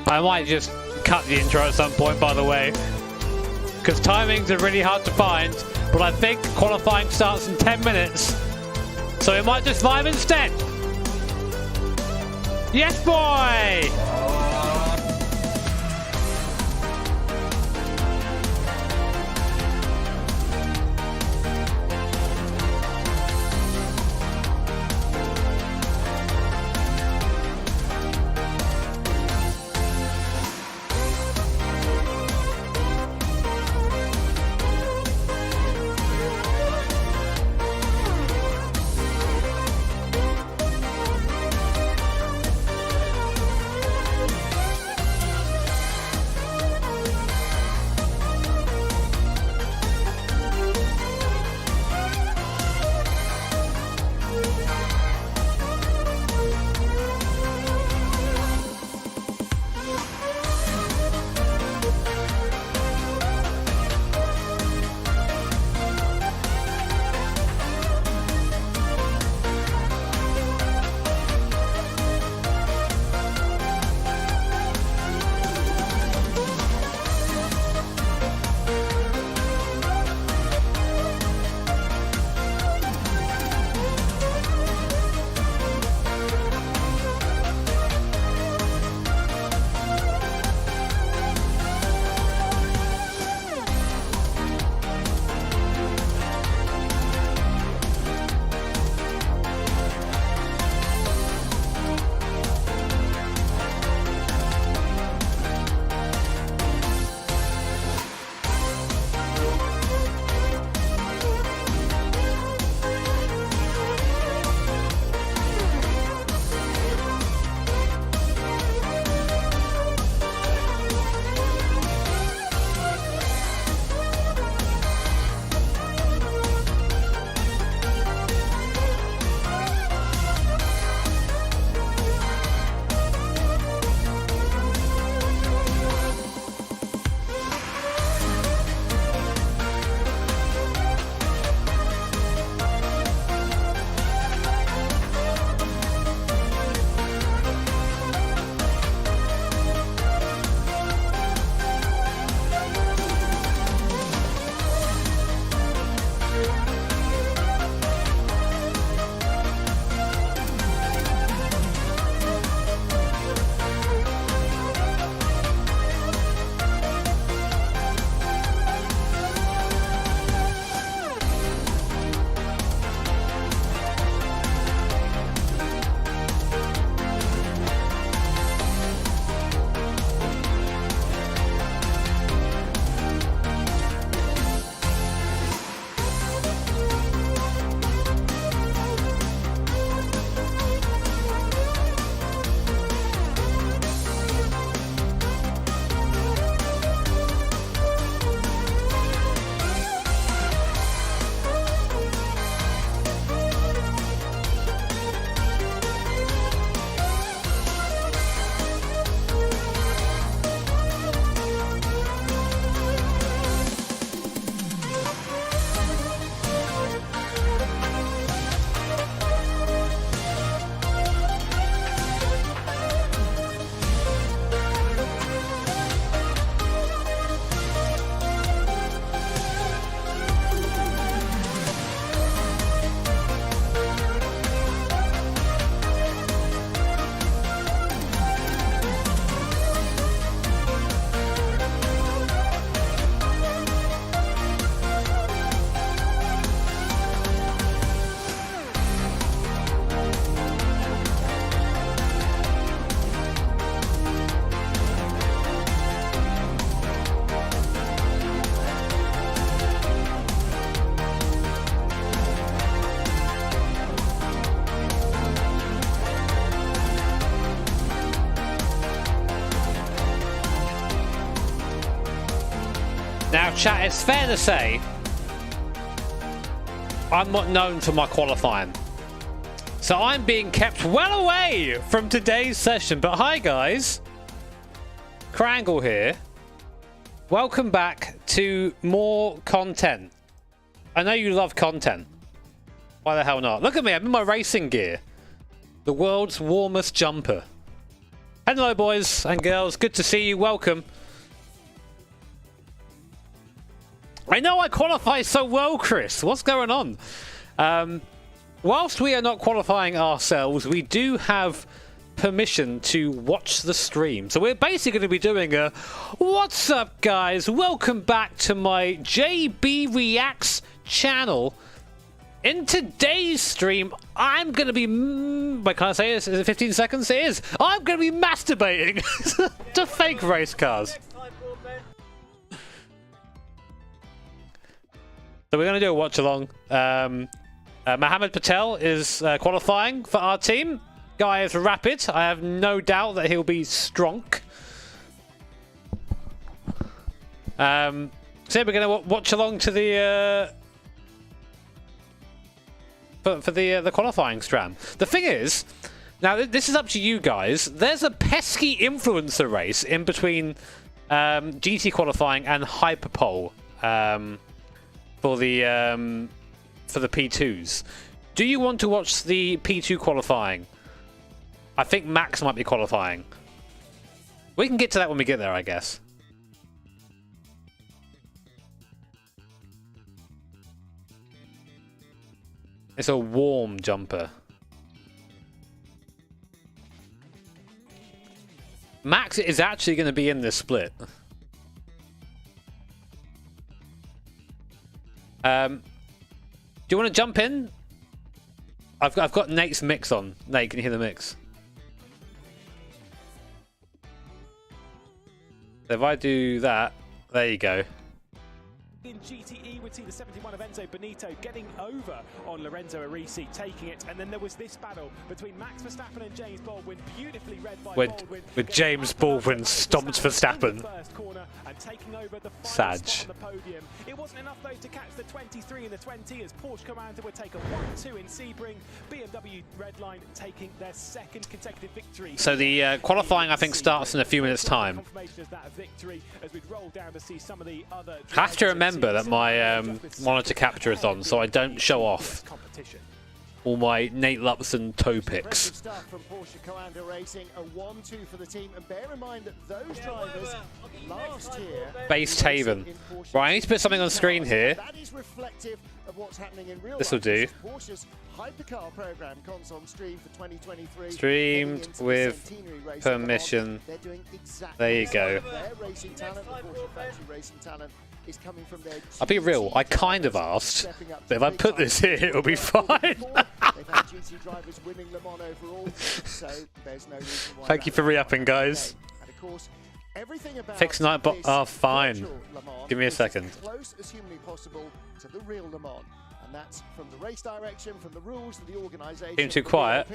I might just cut the intro at some point, by the way, because timings are really hard to find, but I think qualifying starts in 10 minutes, so it might just vibe instead. Yes, boy! Now, chat, it's fair to say I'm not known for my qualifying, so I'm being kept well away from today's session. But hi guys, Krangle here. Welcome back to more content. I know you love content. Why the hell not? Look at me, I'm in my racing gear. The world's warmest jumper. Hello, boys and girls. Good to see you. Welcome. I know I qualify so well, Chris. What's going on? Whilst we are not qualifying ourselves, we do have permission to watch the stream. So we're basically going to be doing a what's up, guys? Welcome back to my JB Reacts channel. In today's stream, I'm going to be... Wait, can I say this? Is it 15 seconds? It is. I'm going to be masturbating to fake race cars. So we're going to do a watch along. Mohammed Patel is qualifying for our team. Guy is rapid. I have no doubt that he'll be strong. So we're going to watch along to the... For the qualifying strand. The thing is, now this is up to you guys. There's a pesky influencer race in between GT qualifying and Hyperpole for the P2s. Do you want to watch the P2 qualifying? I think Max might be qualifying. We can get to that when we get there, I guess. It's a warm jumper. Max is actually going to be in this split. Do you want to jump in? I've got Nate's mix on. Nate, can you hear the mix? If I do that, there you go. In GTE, we'd see the 71 of Enzo Benito getting over on Lorenzo Arisi, taking it, and then there was this battle between Max Verstappen and James Baldwin, beautifully read by Baldwin. With James Baldwin stomped Verstappen. Sag. It wasn't enough though to catch the 23 and the 20 as Porsche Commander would take a 1-2 in Sebring. BMW Redline taking their second consecutive victory. So the qualifying, I think, starts in a few minutes' time. Have to remember that my monitor capture is on, so I don't show off all my Nate Lupson toe picks. From Porsche Commander Racing, a 1-2 for the team, and bear in mind that those drivers last year. Based Haven. Right, I need to put something on screen here. That is reflective of what's happening in real this will do. Porsche's hypercar program comes on stream for 2023. Streamed with permission. There you go. Their racing talent, the Porsche factory racing talent, is coming from their I'll be real, I kind of asked, but if I put this here, it'll be fine. They've had GT drivers winning Le Mans overall, so there's no reason why. Thank you for re-upping, guys. And of course, everything about Fix Nightbot. Oh, fine. Give me a second. As close as humanly possible to the real Le Mans, and that's from the race direction, from the rules to the organisation. Being too quiet.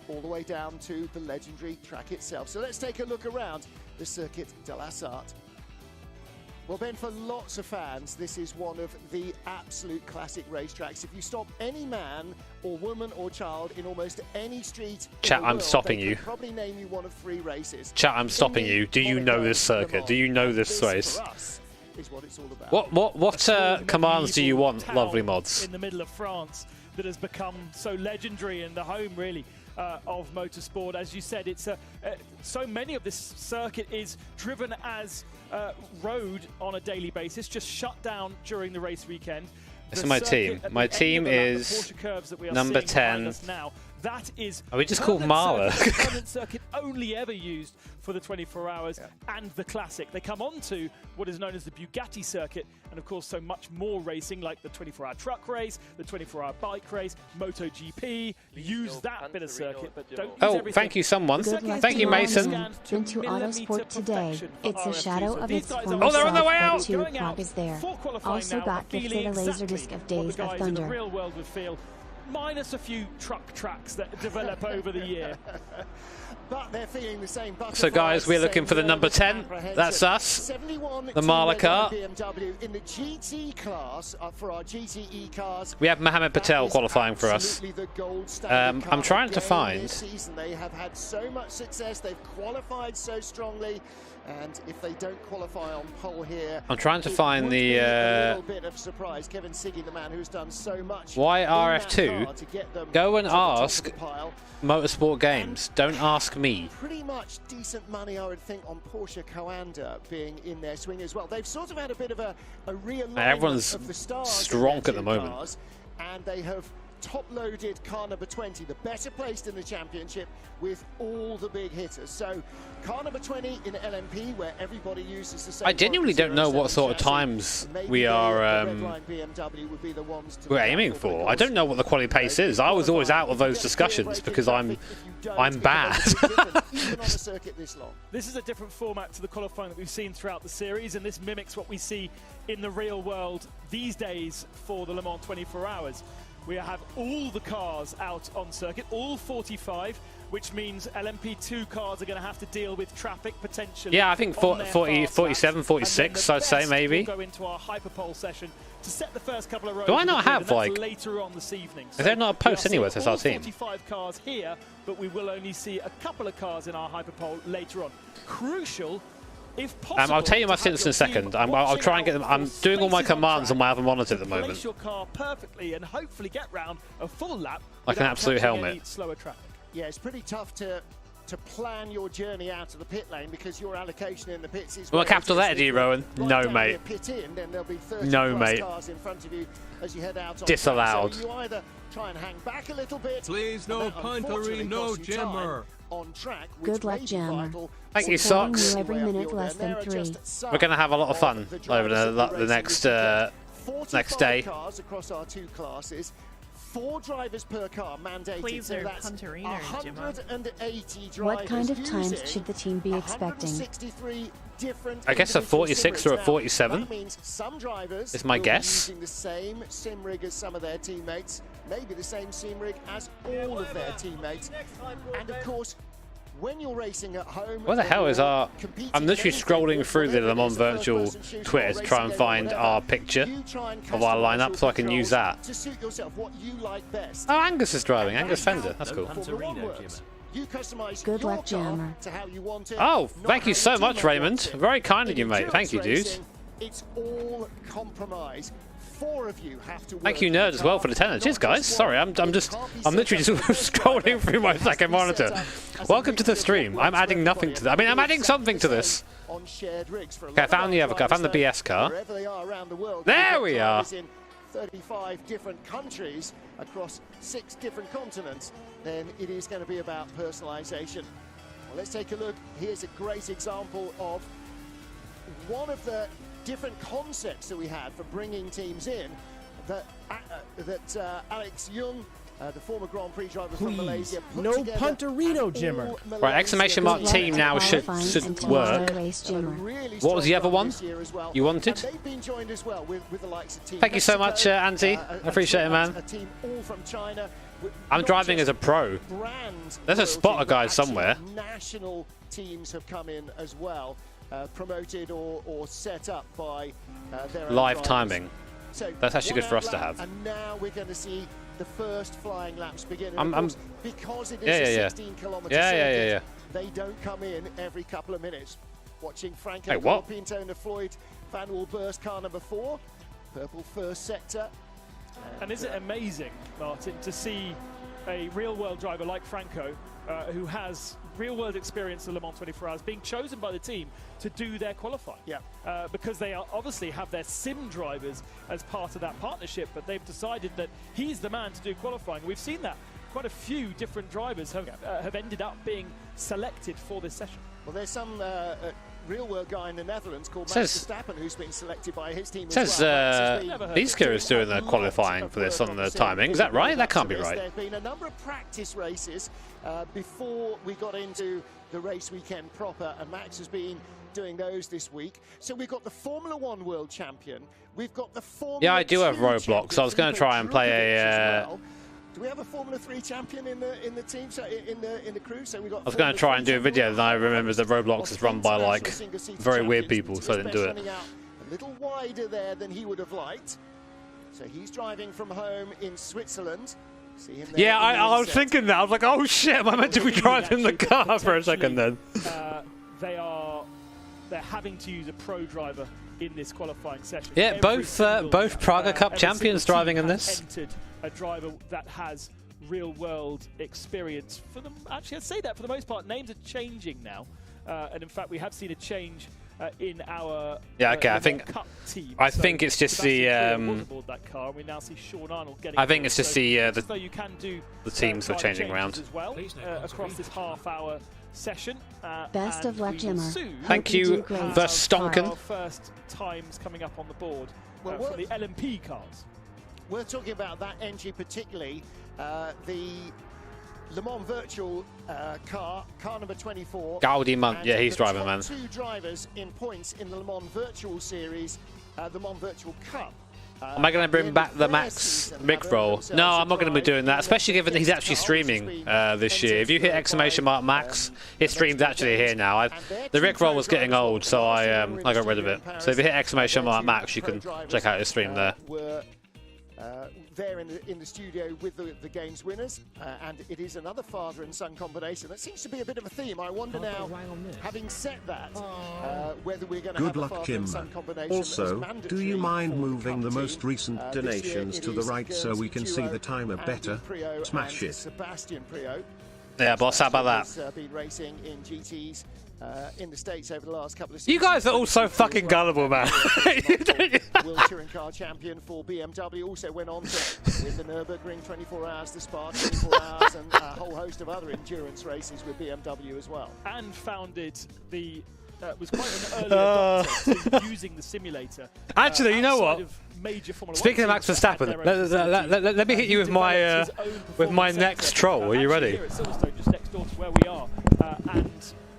All the way down to the legendary track itself. So let's take a look around the Circuit de la Sarthe. Well, Ben, for lots of fans, this is one of the absolute classic racetracks. If you stop any man or woman or child in almost any street Chat, in the I'm world, stopping they you. could probably name you one of 3 races. Chat, I'm stopping you. Do you know this circuit? Do you know this race? Is what it's all about. What commands do you want, lovely mods? In the middle of France that has become so legendary and the home, really, of motorsport. As you said, it's so many of this circuit is driven as road on a daily basis, just shut down during the race weekend. This is my team. My team is number 10. That is Are we just called Marla? permanent circuit only ever used for the 24 hours and the classic. They come on to what is known as the Bugatti circuit, and of course so much more racing like the 24-hour truck race, the 24-hour bike race, MotoGP. Use that bit of circuit, but don't use everything. Thank you, someone. Thank you, Mason. Been to Autosport today. It's a shadow of its former Oh, they're on their way out! Two Prague is there. Also got gifted a Laserdisc of Days of Thunder. The real world would feel, minus a few truck tracks that develop over the year. But they're feeling the same. So guys, we're looking for the number 10. That's us. The Marla car. BMW in the GT class for our GTE cars. We have Mohammed Patel qualifying for us. The gold standard I'm trying to car find. this season. They have had so much success. They've qualified so strongly. And if they don't qualify on pole here, I'm trying to find the a little bit of surprise. Kevin Siggy, the man who's done so much. YRF2. Go and ask Motorsport Games. Don't ask me. me. Pretty much decent money, I would think, on Porsche Coanda being in their swing as well. They've sort of had a bit of a realignment Everyone's of the stars strong in their at the two moment. cars, and they have top-loaded car number 20, the better placed in the championship, with all the big hitters. So car number 20 in LMP, where everybody uses the same. I genuinely don't know what sort of times we are we're aiming for. I don't know what the quality pace is. I was always out of those discussions because I'm bad. This is a different format to the qualifying that we've seen throughout the series, and this mimics what we see in the real world these days for the Le Mans 24 Hours. We have all the cars out on circuit, all 45, which means LMP2 cars are going to have to deal with traffic potentially. Yeah, I think 40, 47, 46, I'd say maybe. We'll go into our hyperpole session to set the first couple of rows. Do I not have, like, later on this evening? Is there not a post anywhere to our team? 45 cars here, but we will only see a couple of cars in our hyperpole later on. Crucial. If possible, I'll tell you my stints in a second. I'll try and get them. I'm doing all my commands on my other monitor at the moment. Place your car perfectly and hopefully get round a full lap like an absolute helmet. Slower traffic. Yeah, it's pretty tough to plan your journey out of the pit lane because your allocation in the pits is. Well, capital letter D, Rowan. No, mate. Pit in, then there'll be 30 no, mate. Cars in front of you as you head out on Disallowed. track. So you either try and hang back a little bit. Please, no puntery, no jammer. On track, Good luck, jammer. Thank you, Supporting Socks. you every minute less than 3. We're going to have a lot of fun over the next day. Cars across our 2 classes. 4 drivers per car mandated. Please, so that's 180 drivers. What kind of times should the team be expecting? 163 different I guess a 46 or a 47. That means some drivers is my guess. using the same sim rig as some of their teammates, maybe the same sim rig as all of their teammates, and of course, when you're racing at home, Where the hell is our... I'm literally scrolling through the Le Mans virtual Twitter to try and find our picture of our lineup so I can use that. Oh, Angus is driving. Angus Fender. That's cool. Good luck, jammer. Oh, thank you so much, Raymond. Very kind of you, mate. Thank you, dude. It's all compromise. 4 of you have to. Thank you, Nerd, as well, for the 10. Cheers, guys. Sorry, I'm literally just scrolling through my second monitor. Welcome to the stream. I'm adding nothing to that. I mean, I'm adding something to this. Okay, I found the other car. I found the BS car. There we are. 35 different countries across 6 different continents. Then it is going to be about personalization. Well, let's take a look. Here's a great example of one of the different concepts that we had for bringing teams in that Alex Young, the former Grand Prix driver from Malaysia, put no together. punterino, Jimmer. Right, exclamation mark team now should work. What was the other one you wanted? They've been joined as well with the likes of Team Thank you so much, Mexico, Andy. I appreciate it, man. A team all from China. I'm driving as a pro. There's a spotter guy somewhere. National teams have come in as well. Promoted or set up by their own Live drivers. timing. So that's actually good for us to lap, have. And now we're going to see the first flying laps begin. Because it is a 16-kilometre circuit, they don't come in every couple of minutes. Watching Franco Colapinto and Floyd Van Wilburst, car number 4, purple first sector. And is it amazing, Martin, to see a real-world driver like Franco, who has real-world experience of Le Mans 24 Hours, being chosen by the team to do their qualifying? Yeah. Because they obviously have their sim drivers as part of that partnership, but they've decided that he's the man to do qualifying. We've seen that. Quite a few different drivers have ended up being selected for this session. Well, there's some real-world guy in the Netherlands called Max Verstappen who's been selected by his team as well. Biska is doing the qualifying for this on the timing. Is that right? That can't be right. There have been a number of practice races before we got into the race weekend proper, and Max has been doing those this week. So we've got the Formula 1 world champion. We've got the Formula I do have 2 Roblox. So I was going to try and play a... Do we have a Formula 3 champion in the team, so in the crew? So we got. I was going to try and do a video, and I remember that Roblox is run by like very weird people, so I didn't do it. A little wider there than he would have liked. So he's driving from home in Switzerland. See him there. Yeah, I was thinking that. I was like, oh shit, am I meant to be driving the car for a second then? They're having to use a pro driver in this qualifying session. Yeah, both Praga Cup champions driving in this. Entered a driver that has real-world experience. For them, actually, I'd say that for the most part, names are changing now, and in fact, we have seen a change in our I think Cup team. I think it's just the that car, and we now see Sean Arnold getting. I think it's just the teams are changing around as well across this half-hour session. Best of luck, Jimmer. Thank you, the Stonken. Our first times coming up on the board for the LMP cars. We're talking about that entry particularly, the Le Mans Virtual car number 24. Gaudi Munt, yeah, he's driving, man. Two drivers in points in the Le Mans Virtual Series, the Le Mans Virtual Cup. Am I going to bring back the Max Rickroll? No, I'm not going to be doing that, especially given that he's actually streaming this year. If you hit !mark Max, his stream's actually here now. The Rickroll was getting old, so I got rid of it. So if you hit !mark Max, you can check out his stream there. There in the studio with the game's winners, and it is another father and son combination. That seems to be a bit of a theme. I wonder now, having said that, whether we're going to have a father and son combination. Also, do you mind moving the most recent donations to the right so we can see the timer better? Smash it. Sebastian Priaulx. Yeah, boss, how about that? He's been racing in GTs in the States over the last couple of seasons. You guys are all so fucking gullible, man. World Touring Car Champion for BMW, also went on to with the Nürburgring 24 hours, the Spa 24 hours, and a whole host of other endurance races with BMW as well. And founded the was quite an early adopter to using the simulator. Actually, you know what? Speaking of Max Verstappen, let me hit you with my next troll. Are you ready? Here at Silverstone, just next door to where we are, and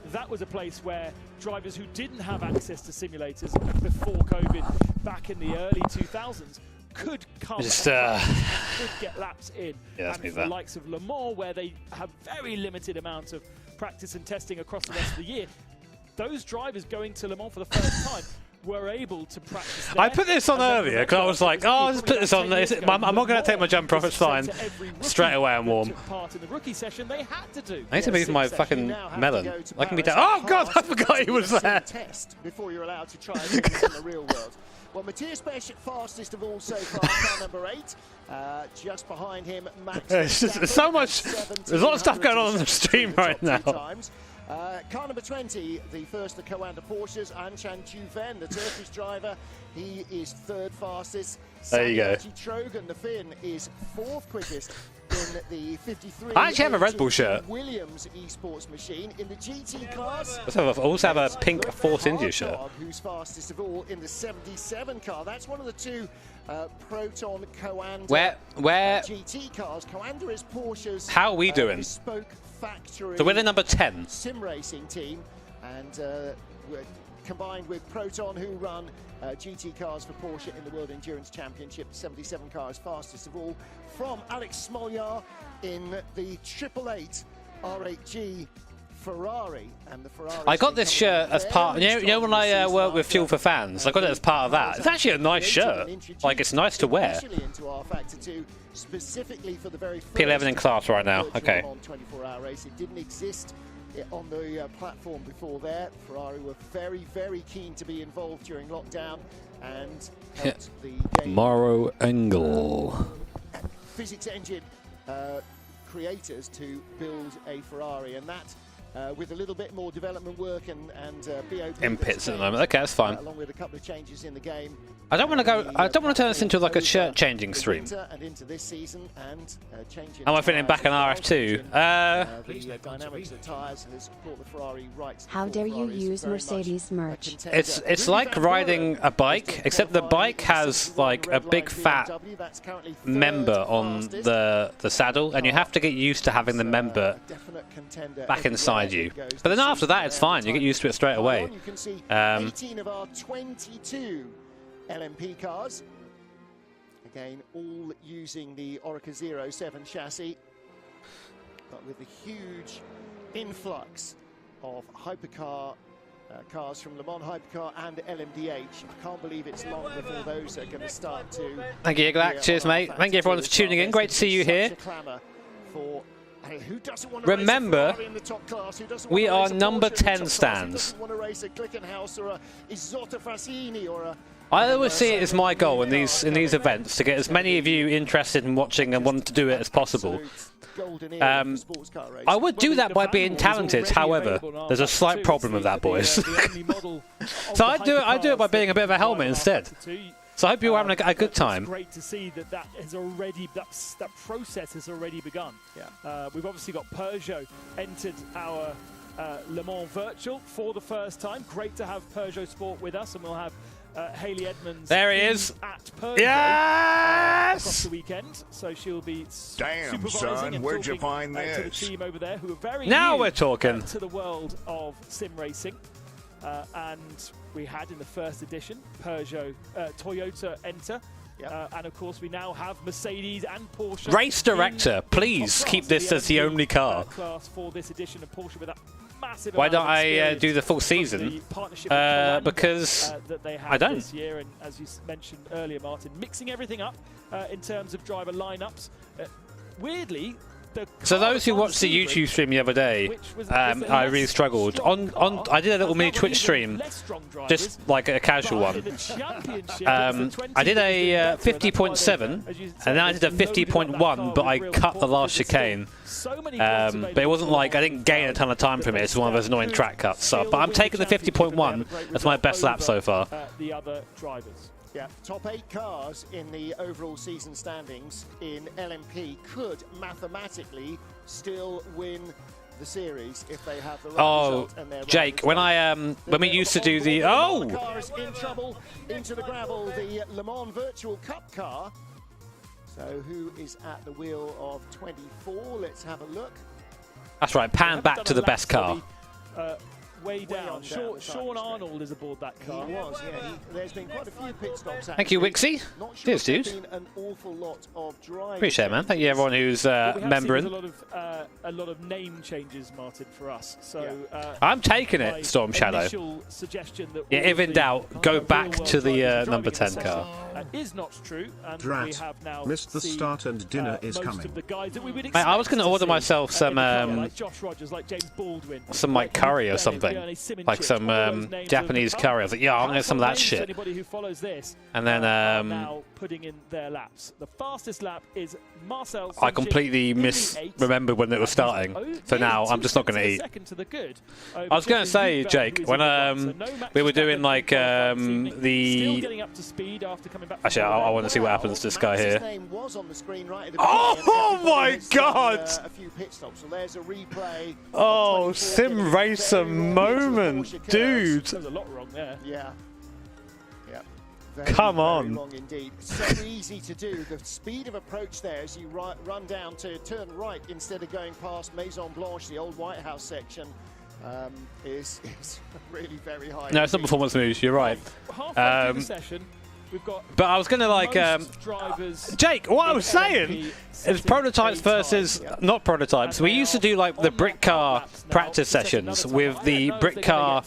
that was a place where drivers who didn't have access to simulators before COVID, back in the early 2000s, could come could get laps in. Yeah, and for the likes of Le Mans, where they have very limited amounts of practice and testing across the rest of the year, those drivers going to Le Mans for the first time were able to practice there. I put this on earlier because I was like, oh, I'll just put this on. I'm not going to take my jumper off, it's fine. Straight away I'm warm. Part in the rookie session, they had to do. I need to move my fucking melon. I can be down. Oh god, I forgot he was there. Test before you're allowed to try it in the real world. Well, Matthias Besch, fastest of all so far, car number 8. Just behind him, Max. There's so much. There's a lot of stuff going on the stream right now. Car number 20, the first of Coanda Porsches, Anshan Juven, the Turkish driver. He is third fastest. There you go. Trogan, the Finn, is fourth quickest in the 53. I actually have a Red Bull shirt. Williams esports machine in the GT class. I also have a pink Force India shirt. Who's fastest of all in the 77 car. That's one of the two Proton Coanda GT cars. Coanda is Porsche's. How are we doing? Bespoke factory. So we're the number 10 sim racing team, and we're combined with Proton, who run GT cars for Porsche in the World Endurance Championship. 77 car is fastest of all. From Alex Smoljar in the 888 R8G Ferrari, and the Ferrari. I got this shirt as part. You know when I work with Fuel for Fans, I got it as part of that. It's actually a nice shirt. Like, it's nice to wear. Specifically for the very P11 in class right now. Okay. 24-hour race. It didn't exist on the platform before there. Ferrari were very, very keen to be involved during lockdown and helped the game. Morrow Engel. Physics engine creators to build a Ferrari, and that with a little bit more development work and BOP in pits at the moment. Okay, that's fine. Along with a couple of changes in the game. I don't want to go. I don't want to turn this into like a shirt changing stream. And into this season, and am I feeling back in RF2? The dynamics of tyres has brought the Ferrari right. How dare you use Mercedes merch? It's like riding a bike, except the bike has like a big fat member on the saddle, and you have to get used to having the member back inside you. But then after that, it's fine. You get used to it straight away. You can see 18 of our 22 LMP cars. Again, all using the Oreca 07 chassis, but with a huge influx of hypercar cars from Le Mans Hypercar and LMDH. I can't believe it's long before those are going to start to... Thank you, Glak. Cheers, mate. Thank you, everyone, for tuning in. Great to see you here. Remember, we are number 10 stands. I always see it as my goal in these events to get as many of you interested in watching and wanting to do it as possible. I would do that by being talented, however, there's a slight problem with that, boys. So I do it by being a bit of a helmet instead. So I hope you're having a good time. It's great to see that has already that process has already begun. Yeah. We've obviously got Peugeot entered our Le Mans Virtual for the first time. Great to have Peugeot Sport with us, and we'll have Hayley Edmonds. There he is. At Peugeot, yes. Across the weekend, so she'll be Damn, son, where'd you find this? To the team over there, who are very now new, we're talking to the world of sim racing. And we had in the first edition Peugeot, Toyota enter. And of course we now have Mercedes and Porsche. Race director, please keep this as the only car. Class for this edition of Porsche with that massive. Why don't I do the full season? Because I don't. This year, and as you mentioned earlier, Martin, mixing everything up in terms of driver lineups. Weirdly. So those who watched the YouTube stream the other day, I really struggled. I did a little mini Twitch stream, just like a casual one. I did a 50.7, and then I did a 50.1, but I cut the last chicane. But it wasn't like I didn't gain a ton of time from it. It's one of those annoying track cuts. So, but I'm taking the 50.1 as my best lap so far. The other drivers. Yeah, top 8 cars in the overall season standings in LMP could mathematically still win the series if they have the right result. And Jake, when we used to do the cars in trouble into the gravel, the Le Mans Virtual Cup car. So who is at the wheel of 24? Let's have a look. That's right. Pan back to the best car. Way down. Sean Arnold is aboard that car. He was, yeah. There's been quite a few pit stops. Thank you, Wixie. Cheers, dude. An awful lot of appreciate it, man. Thank you, everyone who's membering. A lot of name changes, Martin, for us. So I'm taking it, Storm Shadow. Yeah, if in doubt, go back to the number 10 car. Is not true. And Drat. we have now Missed the start and dinner is coming. I was going to order myself some like Josh Rogers, like James Baldwin, some like curry or something, like some Japanese curry. I was like, yeah, I'm going to get some of that shit. Anybody who follows this, and then now putting in their laps. The fastest lap is Marcel. I completely misremembered when it was starting, so now I'm just not going to eat. I was going to say, Jake, when we were doing like the. Actually, I want to see what happens to this guy here. Oh my God! A few pit stops. So there's a replay. Oh, sim racer moment, dude. There's a lot wrong there. Yeah. Come on. Long indeed. So easy to do. The speed of approach there as you run down to turn right instead of going past Maison Blanche, the old White House section, is really very high. No, it's not performance moves. You're right. Halfway through the session, we've got but I was going to like, Jake, what I was saying is prototypes versus not prototypes. We used to do like the brick car practice sessions with the brick car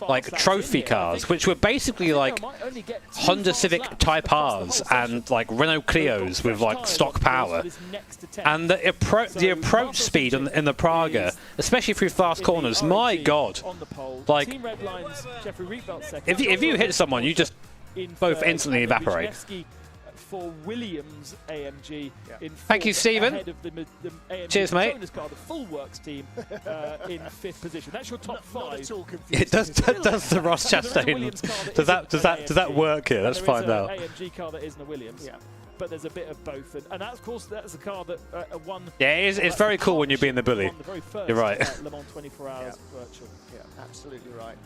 like trophy cars, which were basically like Honda Civic Type R's and like Renault Clios with like stock power. And the approach speed in the Praga, especially through fast corners, my God. Like, if you hit someone, you just both instantly evaporate. For Williams AMG in thank you, Stephen. Cheers, mate. The full works team in 5th position. That's your top 5. It does the Ross Chastain. Does that work here? Let's find out. There is an AMG car that isn't a Williams. Yeah. But there's a bit of both, and that, of course, that's a car that won. Yeah, it's very cool when you're being the bully. The very first, you're right. Le Mans 24 Hours Virtual. Yeah, absolutely right.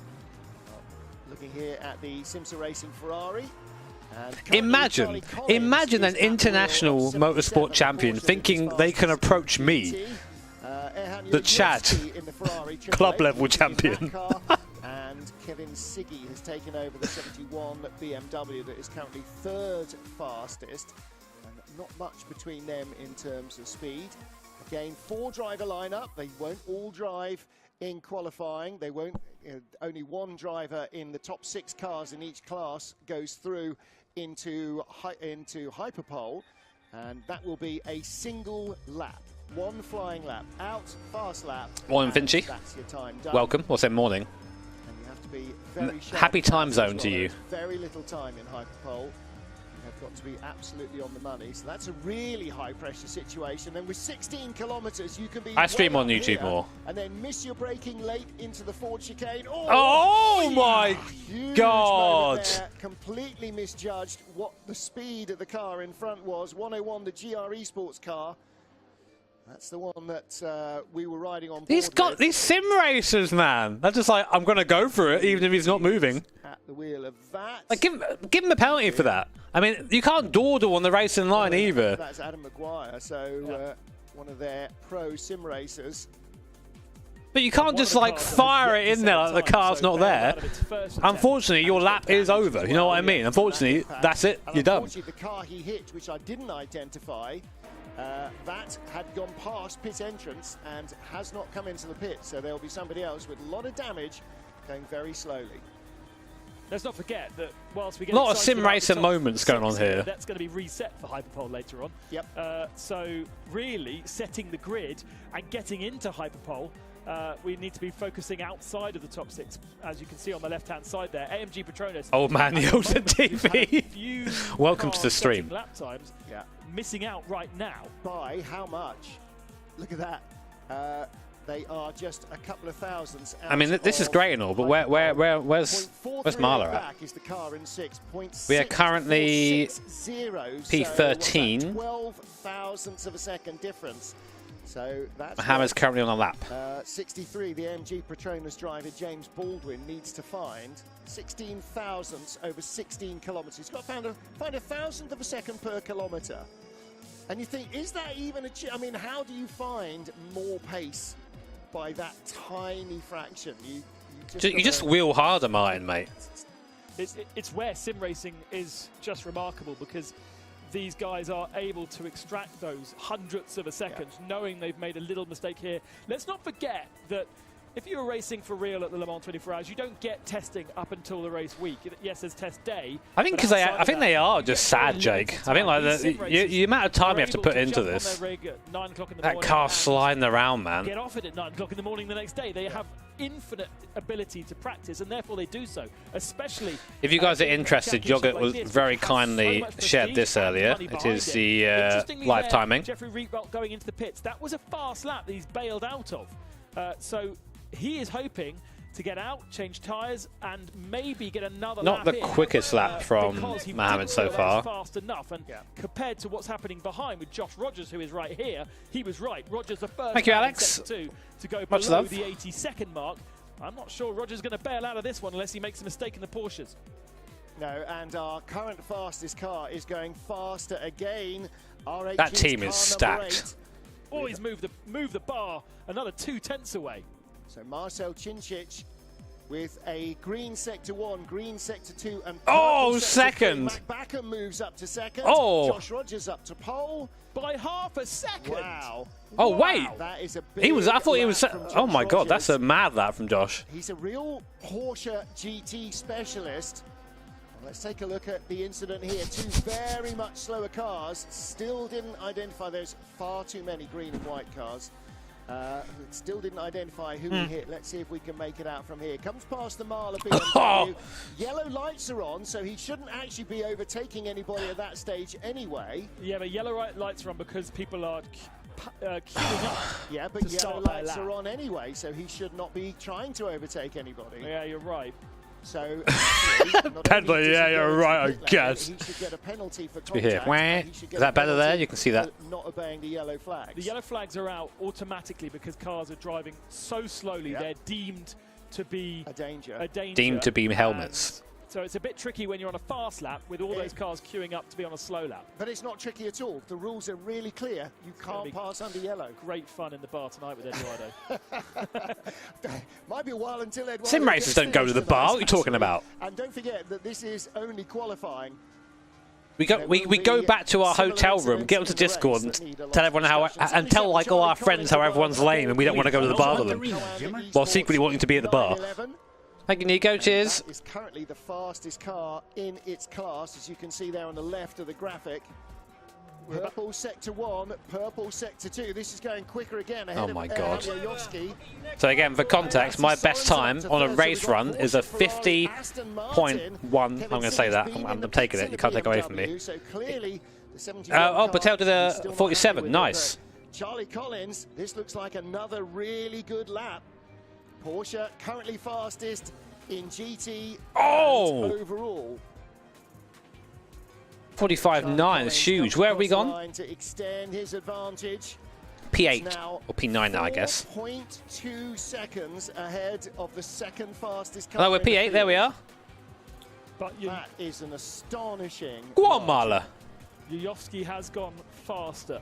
Looking here at the Simsa Racing Ferrari. Imagine an international motorsport champion thinking they can approach me, the Chad, club level champion. And Kevin Siggy has taken over the 71 BMW that is currently 3rd fastest, and not much between them in terms of speed. Again, 4-driver lineup. They won't all drive in qualifying. They won't. Only one driver in the top 6 cars in each class goes through into Hyperpole, and that will be a single lap, one flying lap, out, fast lap. Morning, Finchy. That's your time done. Welcome. What's that morning? And you have to be very sharp. Happy time zone to you. Very little time in Hyperpole. Have got to be absolutely on the money, so that's a really high pressure situation. And with 16 kilometers, you can be I stream on YouTube more, and then miss your braking late into the Ford chicane. Oh my God! There, completely misjudged what the speed of the car in front was. 101, the GRE sports car. That's the one that we were riding on board These sim racers, man. They're just like, I'm going to go for it, even if he's not moving. At the wheel of that. Like, give him a penalty for that. I mean, you can't dawdle on the racing line either. That's Adam Maguire, so one of their pro sim racers. But you can't just like fire it in there like the car's not there. Unfortunately, your lap is over. You know what I mean? Unfortunately, that's it. You're done. Unfortunately, the car he hit, which I didn't identify, that had gone past pit entrance and has not come into the pit. So there'll be somebody else with a lot of damage going very slowly. Let's not forget that whilst we get a lot of sim racer moments going on here. That's going to be reset for Hyperpole later on. Yep. So really setting the grid and getting into Hyperpole, we need to be focusing outside of the top 6, as you can see on the left-hand side there. AMG Petronas. Old man yells at TV. Welcome to the stream. Lap times, missing out right now. By how much? Look at that. They are just a couple of thousandths out. I mean, this is great and all, but where's Marla at? Is the car in 6. We are currently P13. So 12 thousandths of a second difference. So that's Mohammed's currently on a lap. 63, the MG Petronas driver James Baldwin needs to find 16 thousandths over 16 kilometres. He's got to find a thousandth of a second per kilometre. And you think, is that even I mean, how do you find more pace by that tiny fraction? You just wheel harder, Martin, mate. It's where sim racing is just remarkable, because these guys are able to extract those hundredths of a second, knowing they've made a little mistake here. Let's not forget that if you're racing for real at the Le Mans 24 Hours, you don't get testing up until the race week. Yes, there's test day. I think because they are just sad, Jake. I think like the amount of time you have to put into this. That car sliding around, man. Get off it at 9 o'clock in the morning the next day. They have infinite ability to practice, and therefore they do so. Especially if you guys are interested, Yogurt was very kindly shared this earlier. It is the live timing. Jeffrey Rietbold going into the pits. That was a fast lap that he's bailed out of. So he is hoping to get out, change tyres, and maybe get another lap. Not the quickest lap from Mohammed so far. Fast enough, and compared to what's happening behind with Josh Rogers, who is right here, he was right. Rogers the first. Thank you, Alex. To go below the 80-second mark. I'm not sure Rogers is going to bail out of this one unless he makes a mistake in the Porsches. No, and our current fastest car is going faster again. That team is stacked. Oh, he's moved the bar another 2 tenths away. So Marcel Cincic with a green sector 1, green sector 2, and second. Backham moves up to second. Josh Rogers up to pole by half a second. Wow. Oh wait, that is a big I thought he was. Oh my God, that's a mad lap from Josh. He's a real Porsche GT specialist. Let's take a look at the incident here. 2 very much slower cars. Still didn't identify. There's far too many green and white cars. Still didn't identify who he hit. Let's see if we can make it out from here. Comes past the Marla BMW. Yellow lights are on, so he shouldn't actually be overtaking anybody at that stage anyway. Yeah, but yellow lights are on because people are queuing up. Yeah, but yellow lights are on anyway, so he should not be trying to overtake anybody. Yeah, you're right. So, Pedler, yeah, you're right, I guess. He should get a penalty for contact. Is that better there? You can see that. Not obeying the yellow flags. The yellow flags are out automatically because cars are driving so slowly. They're deemed to be a danger. Deemed to be helmets. So it's a bit tricky when you're on a fast lap with all those cars queuing up to be on a slow lap. But it's not tricky at all. The rules are really clear. You can't pass under yellow. Great fun in the bar tonight with Eduardo. Might be a while until Eduardo. Sim racers don't go to the bar. What are you talking about? And don't forget that this is only qualifying. We go back to our hotel room, get onto Discord, and tell everyone tell like all our friends how everyone's lame and we don't want to go to the bar with them, while secretly wanting to be at the bar. Thank you, Nico. Cheers. That is currently the fastest car in its class, as you can see there on the left of the graphic. Purple sector 1, purple sector 2. This is going quicker again. Oh my God. Jajowski. So again, for context, my best time on a race run is a 50.1. I'm going to say that. I'm taking it. You can't take away from me. So clearly, the Oh, Patel to the 47. Nice. Charlie Collins, this looks like another really good lap. Porsche currently fastest in GT overall. 45.9 is huge. Where have we gone? To extend his advantage. P8 or P9 now, I guess. 4.2 seconds ahead of the second fastest car. Hello, we're P8. There we are. But that is an astonishing. Go on, Marla. Jajowski has gone faster,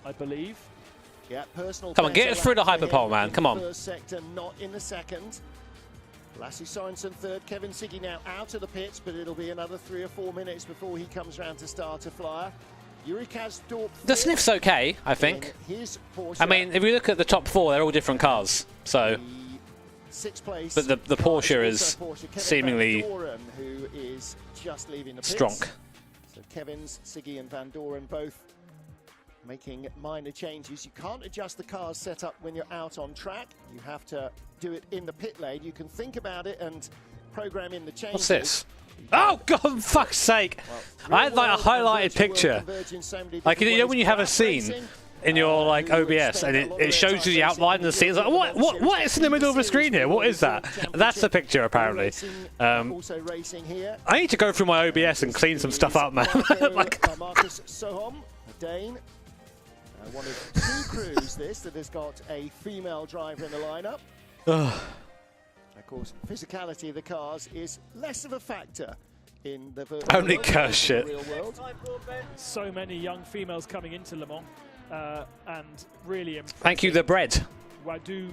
I believe. Yeah, personal. Come on, get us through the hyperpole, man. Come on. First sector, not in the second. Lasse Sorensen third. Kevin Siggy now out of the pits, but it'll be another 3 or 4 minutes before he comes round to start a flyer. Yuri Kasdorp. The sniff's okay, I think. I mean, if you look at the top 4, they're all different cars. So, sixth place. but the Porsche is seemingly who is just leaving the pits. strong. So Kevin's, Siggy, and Van Doren both making minor changes. You can't adjust the car's setup when you're out on track. You have to do it in the pit lane. You can think about it and program in the changes. What's this? Oh, God, for fuck's sake. I had like a highlighted picture. Like, you know when you have a scene in your like OBS and it shows you the outline of the scene. It's like, what is in the middle of the screen here? What is that? That's the picture, apparently. I need to go through my OBS and clean some stuff up, man. Like, Marcus Sohom, Dane. One of 2 crews that has got a female driver in the lineup. Of course, physicality of the cars is less of a factor in the only curse shit. Real world. So many young females coming into Le Mans and really impressive. Thank you, the bread. Wadu,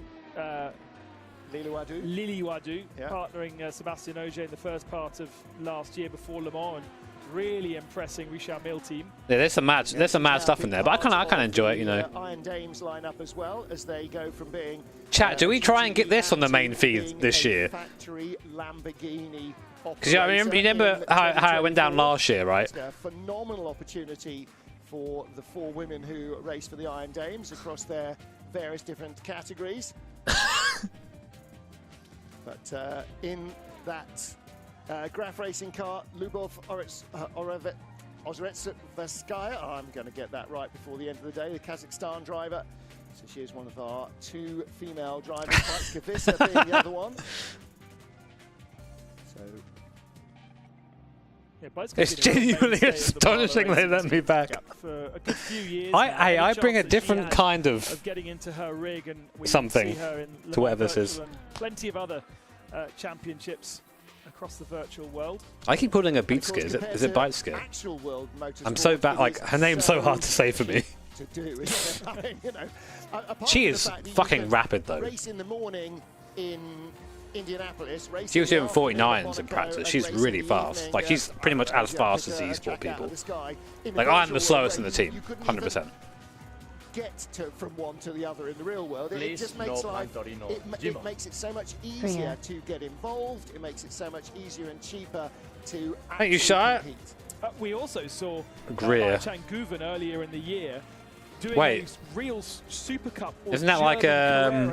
Lily Wadu, partnering Sébastien Ogier in the first part of last year before Le Mans, and really impressing Richard Mille team. Yeah, there's some mad stuff in there, but I kind of enjoy it, you know. Iron Dames line up as well as they go from being. Chat, do we try and get this on the main feed this year? Factory Lamborghini. Because you remember how it went down last year, right? A phenomenal opportunity for the 4 women who race for the Iron Dames across their various different categories. But in that Graf racing car, Lubov Ozretskaya. I'm going to get that right before the end of the day. The Kazakhstan driver. So she is one of our 2 female drivers. Kavisa being the other one. So it's genuinely astonishing they let me back. For a good few years I bring a different kind of getting into her rig, and we something see her in to whatever this is. Plenty of other championships across the virtual world. I keep pulling a beat skier. Is it bite skier? I'm so bad. Like, her name's so hard to say for me. She is fucking rapid though. Race in the morning in Indianapolis. She was doing 49s in practice. She's really fast. Like, she's pretty much as fast as the esport people. Like, I'm the slowest in the team, 100%. Get from one to the other in the real world. It just makes life, it makes it so much easier to get involved. It makes it so much easier and cheaper to Thank you, Shire. We also saw Greer Guven earlier in the year doing real Super Cup. Isn't that like oh,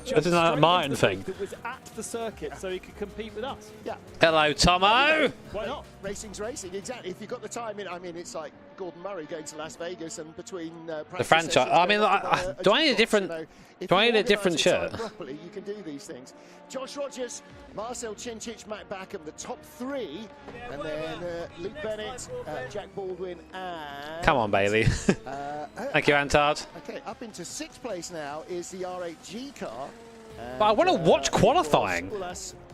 isn't that a Martin thing? That was at the circuit, so he could compete with us. Yeah. Hello, Tomo. Why not? Racing's racing, exactly. If you've got the time, I mean, it's like Gordon Murray going to Las Vegas and between the franchise. I mean, do I need a different? Do I need a different shirt? Properly, you can do these things. Josh Rogers, Marcel Cincic, Matt Backham, the top 3, and then Luke Bennett, Jack Baldwin, and come on, Bailey. Thank you, Antard. Okay, up into 6th place now is the R8G car. But I want to watch qualifying.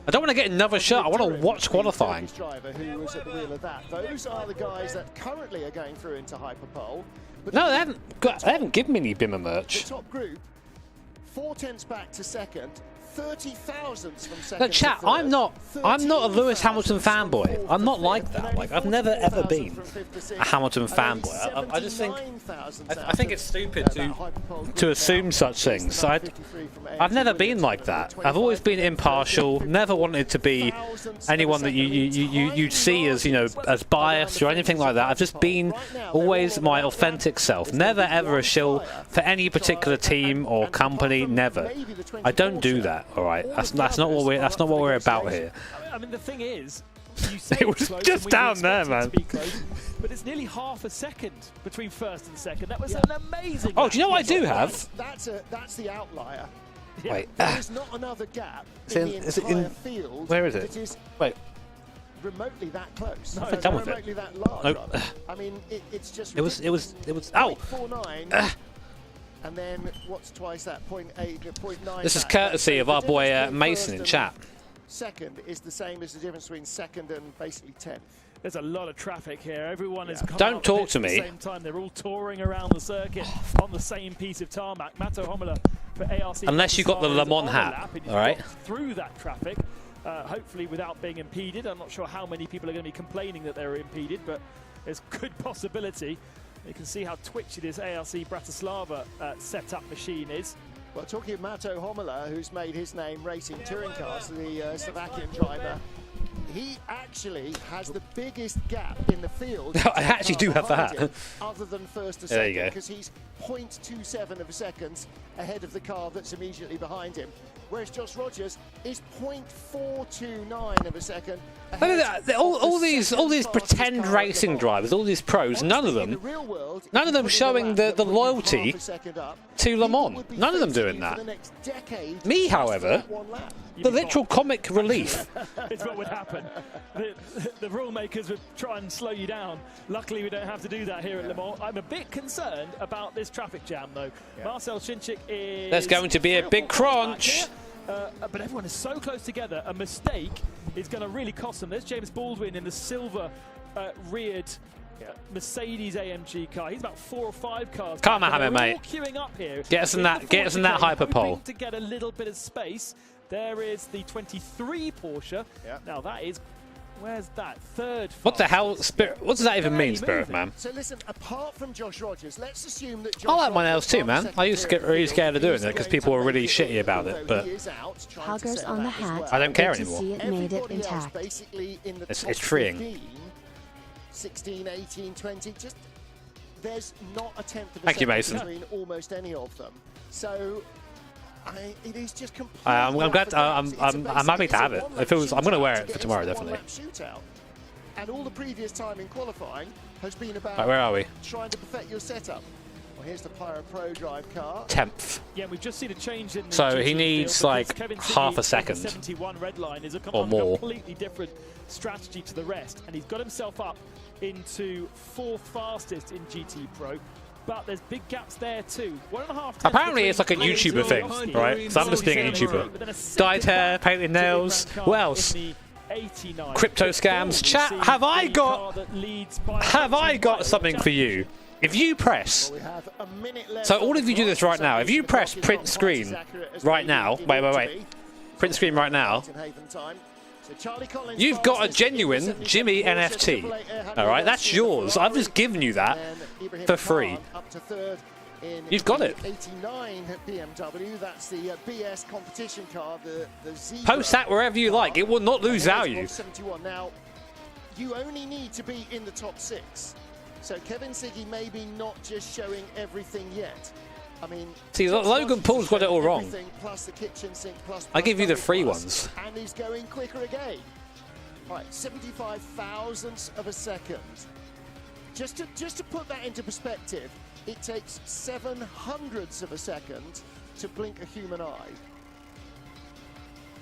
I don't want to get another shirt. I want to watch qualifying. Driver who was at the wheel of that. Those are the guys that currently are going through into Hyperpole. No, they haven't given me any Bimmer merch. The top group, 4 tenths back to second, 30,000 from second. No, chat. to I'm not a 13,000 Lewis Hamilton from fanboy. fourth I'm to not fifth, like and that. only Like I've never ever 44,000 been from fifth to sixth, a Hamilton and only fanboy. I just think 79,000 I think it's stupid Hyperpole to assume such things. I've never been like that. I've always been impartial. Never wanted to be anyone that you'd see as as biased or anything like that. I've just been always my authentic self. Never ever a shill for any particular team or company. Never. I don't do that. All right. That's not what we're about here. I mean, the thing is, you say It was it's close, just and we down expect there, it to man. be close, but it's nearly half a second between first and second. That was an amazing. Oh, do you know what I do That's have? that's the outlier. Wait. There is not another gap Is in it the in- entire field. where is it? That is Wait. remotely that close. I've been done with it. remotely that large. Nope. Rather. I mean, it's just. It was. Ow. 0.49. And then what's twice that? 0.8, 0.9. This is that. courtesy of The our boy difference between Mason first in and chat. Second is the same as the difference between second and basically 10th. There's a lot of traffic here. Everyone is coming Don't up talk at to the me. same time. They're all touring around the circuit on the same piece of tarmac. Mato Homola for ARC. Unless you got the Le Mans on a hat, lap, and he's all right? got through that traffic, hopefully without being impeded. I'm not sure how many people are going to be complaining that they're impeded, but there's good possibility. You can see how twitchy this ARC Bratislava setup machine is. Well, talking of Mato Homola, who's made his name racing touring cars, the Slovakian driver, he actually has the biggest gap in the field. I actually do have behind that. him, other than first to There you second, go. because he's 0.27 of a second ahead of the car that's immediately behind him. Whereas Josh Rogers is 0.429 of a second. Look at that. All these pretend racing drivers, all these pros, none of them showing the loyalty to Le Mans. None of them doing that. Me, however, the literal comic relief. It's what would happen. The rule makers would try and slow you down. Luckily, we don't have to do that here at Le Mans. I'm a bit concerned about this traffic jam, though. Marcel Shinchik is... There's going to be a big crunch. But everyone is so close together. A mistake is going to really cost them. There's James Baldwin in the silver reared Mercedes AMG car. He's about 4 or 5 cars. Come on, Mohammed, mate. Queuing up here. Get us in that hyperpole. Hoping to get a little bit of space. There is the 23 Porsche. Yeah. Now that is, where's that? Third. What the hell, Spirit? What does that even mean, Barely Spirit moving. Man? So listen, apart from Josh Rogers, let's assume that Josh I like my nails Rogers too, man. second I used to get here at really the scared of field, doing it because people were really shitty about it, but Poggers on the hat. I don't care Good to anymore. see it made it Everybody else intact. basically in the It's top freeing. 15, 16, 18, 20, just there's not a tenth of a Thank you, second Mason. between almost any of them. So it is just completely. I'm glad. up for grabs. I'm happy to have it. If it was, I'm going to wear it for tomorrow, It's a definitely. one-lap shootout. And all the previous time in qualifying has been about Right, where are we? trying to perfect your setup. Well, here's the Pyro Pro Drive car. 10th. Yeah, we've just seen a change in the So he GT needs, field like, because Kevin half a Siggy, second. the 71 red line is Or more. a completely different strategy to the rest, and he's got himself up into 4th fastest in GT Pro. But there's big gaps there too. 1.5 tenths Apparently it's like a between YouTuber thing, Zolowski right? So I'm just being a and YouTuber. but then a second Dyed hair, gap painted to nails. Imran Khan What else? in the 89. Crypto But still, scams. we Chat, see have I a got- car that leads by Have I 13 got miles. something for you? If you press, We have a minute left so on all the of you do clock, this right so now. If you the press clock is print not screen quite as accurate as right maybe now, it wait, ought to wait. be. Print screen right now. Haven time. So Charlie Collins You've got a fastest, genuine 77 Jimmy Porsche, NFT. 888 All right, that's yours. I've just given you that And Ibrahim for free. Khan up to third in You've got the it. 89 BMW. That's the BS competition car, the Zebra. Post that wherever you like. It will not lose And value. here's 71. Now, you only need to be in the top 6. So Kevin Siggy maybe not just showing everything yet. I mean, See, Josh Logan Rogers Paul's got it all showing wrong. everything, plus the kitchen sink, plus I give you the plus, free plus, ones. and he's going quicker again. Right, 75 thousandths of a second. Just to put that into perspective, it takes 700ths of a second to blink a human eye.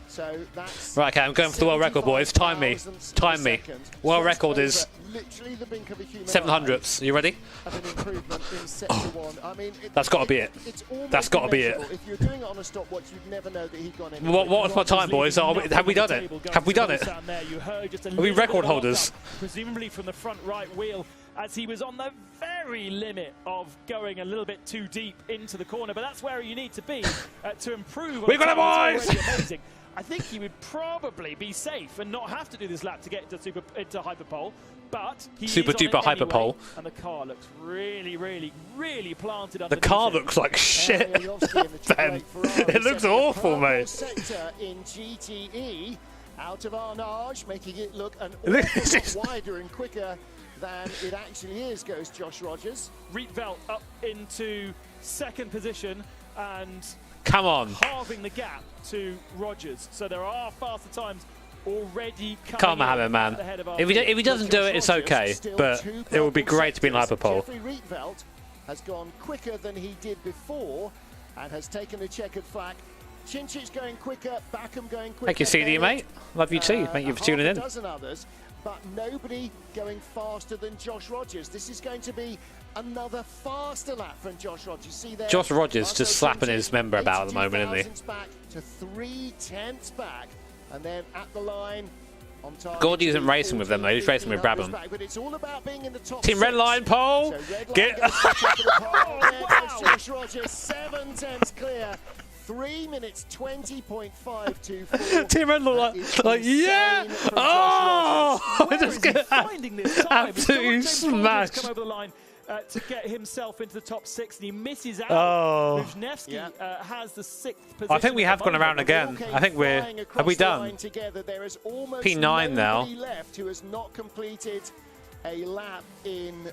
So that's Right, okay, I'm going for the world record, boys. Time me. 75,000ths Time of a me. second. World Just record is over literally the blink of a human 700ths. Are you ready? eye of an improvement in Sector 1. I mean, That's gotta be it. It's almost That's gotta be it. immeasurable. If you're doing it on a stopwatch, you'd never know that he'd gone in. What's my time, boys? Have we done it? Have we done it? Are we record holders? Presumably from the front right wheel, as he was on the very very limit of going a little bit too deep into the corner, but that's where you need to be to improve. We got it, boys! Amazing. I think he would probably be safe and not have to do this lap to get into hyperpole, but he super duper hyperpole. And the car looks really, really, really planted. The car looks like shit. Ben, it looks awful, mate. Sector in GTE, out of Arnage, making it look an awful lot wider and quicker than it actually is, goes Josh Rogers. Rietveld up into second position and come on, halving the gap to Rogers. So there are faster times already coming. Can't have it, man. If he doesn't do it, it's okay. But it would be great to be in hyperpole. Jeffrey Rietveld has gone quicker than he did before and has taken the checkered flag. Chinchich going quicker, Backham going quicker. Thank you, CD, mate. Love you too. Thank you for tuning in. A dozen others, but nobody going faster than Josh Rogers. This is going to be another faster lap from Josh Rogers. See there, Josh Rogers just slapping his member about at the moment, isn't he? Back to 3/10 back, and then at the line on target. Gordy isn't racing with them though. He's racing with Brabham. But it's all about being in the top Team Red Line pole. So Red Line Get. goes to the top of the pole. There goes Josh Rogers, 7/10 clear. 3 minutes 20.524. Team Red look like yeah. Oh, Where is he finding this time? absolutely smashed. Come over the line to get himself into the top 6, and he misses out. Oh. Buzhnevsky has the 6th position. I think we have gone around again. I think we're. Have we done? There is almost P9 now. nobody left who has not completed a lap in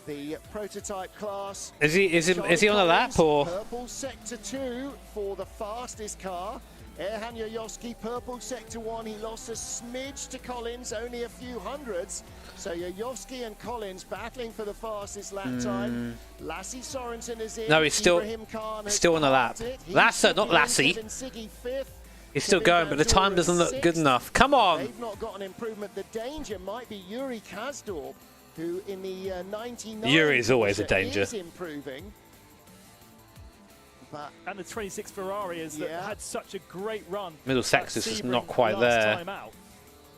the prototype class. Is he on a lap or? Purple sector 2 for the fastest car. Erhan Yoyoski, purple sector 1. He lost a smidge to Collins, only a few hundreds. So Yoyoski and Collins battling for the fastest lap time. Lassie Sorensen is in. No, he's still on the lap. Lasser, not Lassie. He's still going, but the time doesn't look good enough. Come on. They've not got an improvement. The danger might be Yuri Kazdorp, who in the 99 Yuri is always a danger. Is improving. But and the 26 Ferrari has had such a great run. Middlesex is just not quite there. Well,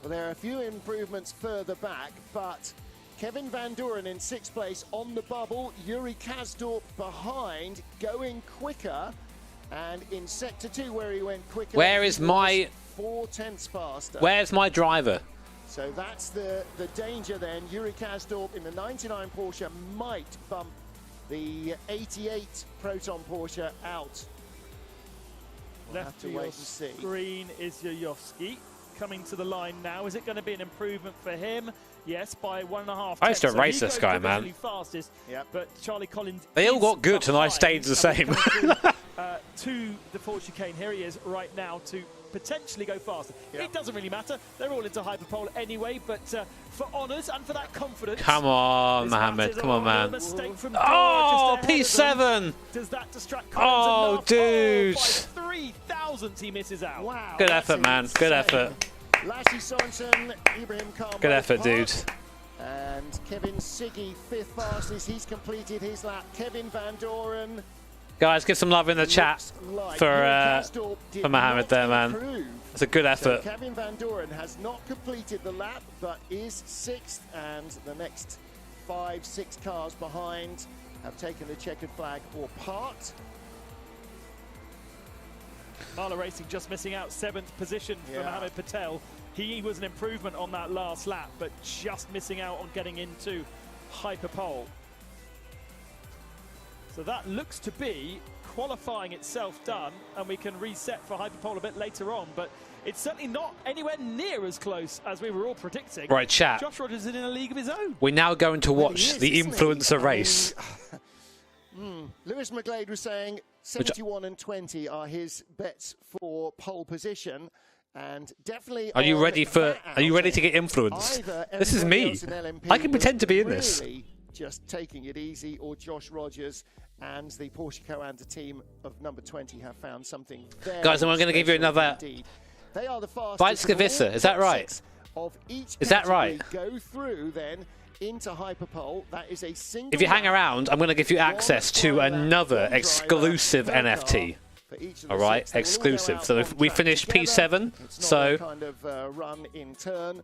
there are a few improvements further back, but Kevin Van Doren in 6th place on the bubble. Yuri Kazdorp behind, going quicker. And in sector 2, where he went quicker, where is my 4/10 faster? Where's my driver? So that's the danger then. Yuri Kazdorp in the 99 Porsche might bump the 88 Proton Porsche out. We'll Left to your screen is Yoyoski coming to the line now. Is it going to be an improvement for him? Yes, by 1.5. I used to race this guy, man. Fastest, but Charlie Collins. They all got good, and I stayed the same. To the Ford chicane, here he is right now to potentially go faster. It doesn't really matter. They're all into hyperpole anyway, but for honours and for that confidence. Come on, Mohammed. Come on, man. Oh, P7. Does that distract Collins enough? Dude. By 3,000 he misses out. Wow. Good effort, man. Good effort. Lassie Sorensen, Ibrahim Khan. Good effort, dude. And Kevin Siggy, 5th fastest. He's completed his lap. Kevin Van Doren. Guys, give some love in the chat for Mohammed there, man. It's a good effort. So Kevin Van Doren has not completed the lap, but is 6th, and the next 5-6 cars behind have taken the checkered flag or part. Marla Racing just missing out, 7th position for Mohammed Patel. He was an improvement on that last lap, but just missing out on getting into hyperpole. So that looks to be qualifying itself done, and we can reset for hyperpole a bit later on, but it's certainly not anywhere near as close as we were all predicting. Right, chat. Josh Rogers is in a league of his own. We're now going to watch the influencer race. Lewis McGlade was saying 71 and 20 are his bets for pole position, and definitely. Are you ready to get influenced? This is me. I can pretend to be in this. Just taking it easy, or Josh Rogers and the Porsche Co-Anda team of number 20 have found something very Guys, I'm going to give you another They are the Weizskavissa, is that right? Of each is that right? Go through then into hyperpole. That is a single. If you hang around, I'm going to give you access to another exclusive NFT. All right, exclusive. So if we finished P7, so kind of run in turn.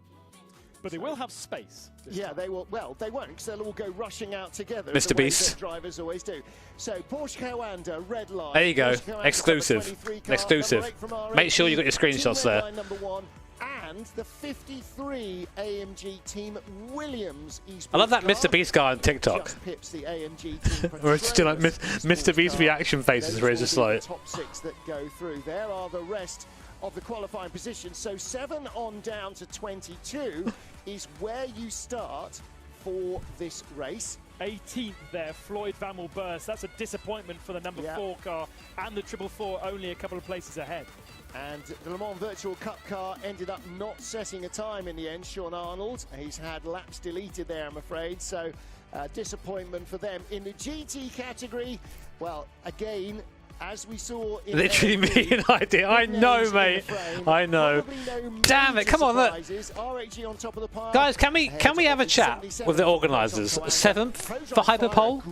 But they will have space. Yeah, they will. Well, they won't, because they'll all go rushing out together. Mr. the way Beast. that drivers always do. So Porsche Coanda, red line. There you go. Porsche Coanda Exclusive. got the 23 car, Exclusive. number 8 from RAG, Make sure you got your screenshots team red there. line number 1, and the 53 AMG Team Williams esports I love that car. Mr. Beast guy on TikTok. Just pips the AMG team Or it's still like Petronas Mr. esports Beast car. reaction faces Those where it's will just be the like, top 6 that go through. There are the rest of the qualifying positions. So 7 on down to 22 is where you start for this race. 18th there, Floyd Van Burst. That's a disappointment for the number 4 car, and the 444 only a couple of places ahead. And the Le Mans Virtual Cup car ended up not setting a time in the end. Sean Arnold, he's had laps deleted there, I'm afraid. So disappointment for them. In the GT category, well, again, as we saw in literally me an idea. I know, mate. I know. Damn it! Come on, look. Guys, can we have a chat with the organisers? 7th for Hyperpole.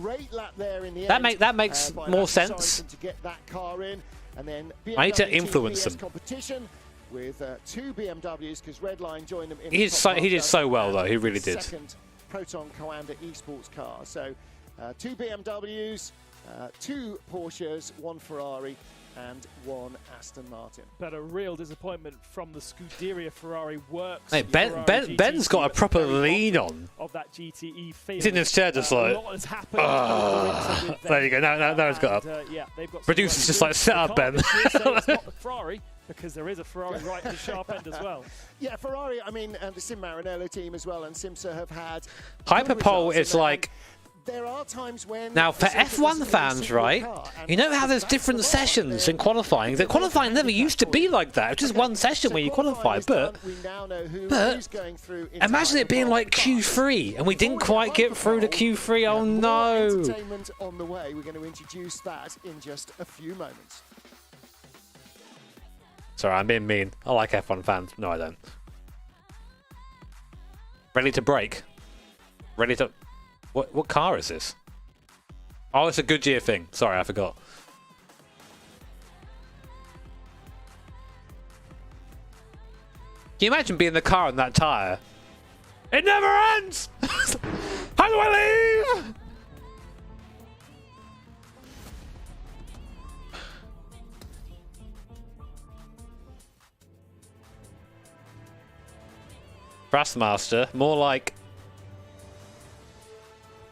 That makes more sense. I need to influence them. With 2 BMWs, because Redline joined them in He did so well, though. He really did. Second Proton Coanda esports car. So 2 BMWs. 2 Porsches, 1 Ferrari, and 1 Aston Martin. But a real disappointment from the Scuderia Ferrari works. Hey, Ben's got a proper lean on. Of that GTE field. He's in his chair just like, a lot has happened there you go. Now it's got up. Yeah, they've got Producer's just like, set up, Ben. It's not the Ferrari, because there is a Ferrari right at the sharp end as well. Yeah, Ferrari, I mean, and the Sim Maranello team as well, and Simsa have had... Hyperpole is like... There are times when Now, for F1 fans, right, you know how there's different sessions in qualifying? The qualifying never used to be like that. It was just one session where you qualify, but imagine it being like Q3, and we didn't quite get through to Q3. Oh no! Entertainment on the way. We're going to introduce that in just a few moments. Sorry, I'm being mean. I like F1 fans. No, I don't. Ready to break. Ready to... What car is this? Oh, it's a Goodyear thing. Sorry, I forgot. Can you imagine being the car on that tyre? It never ends! How do I leave? Thrustmaster, more like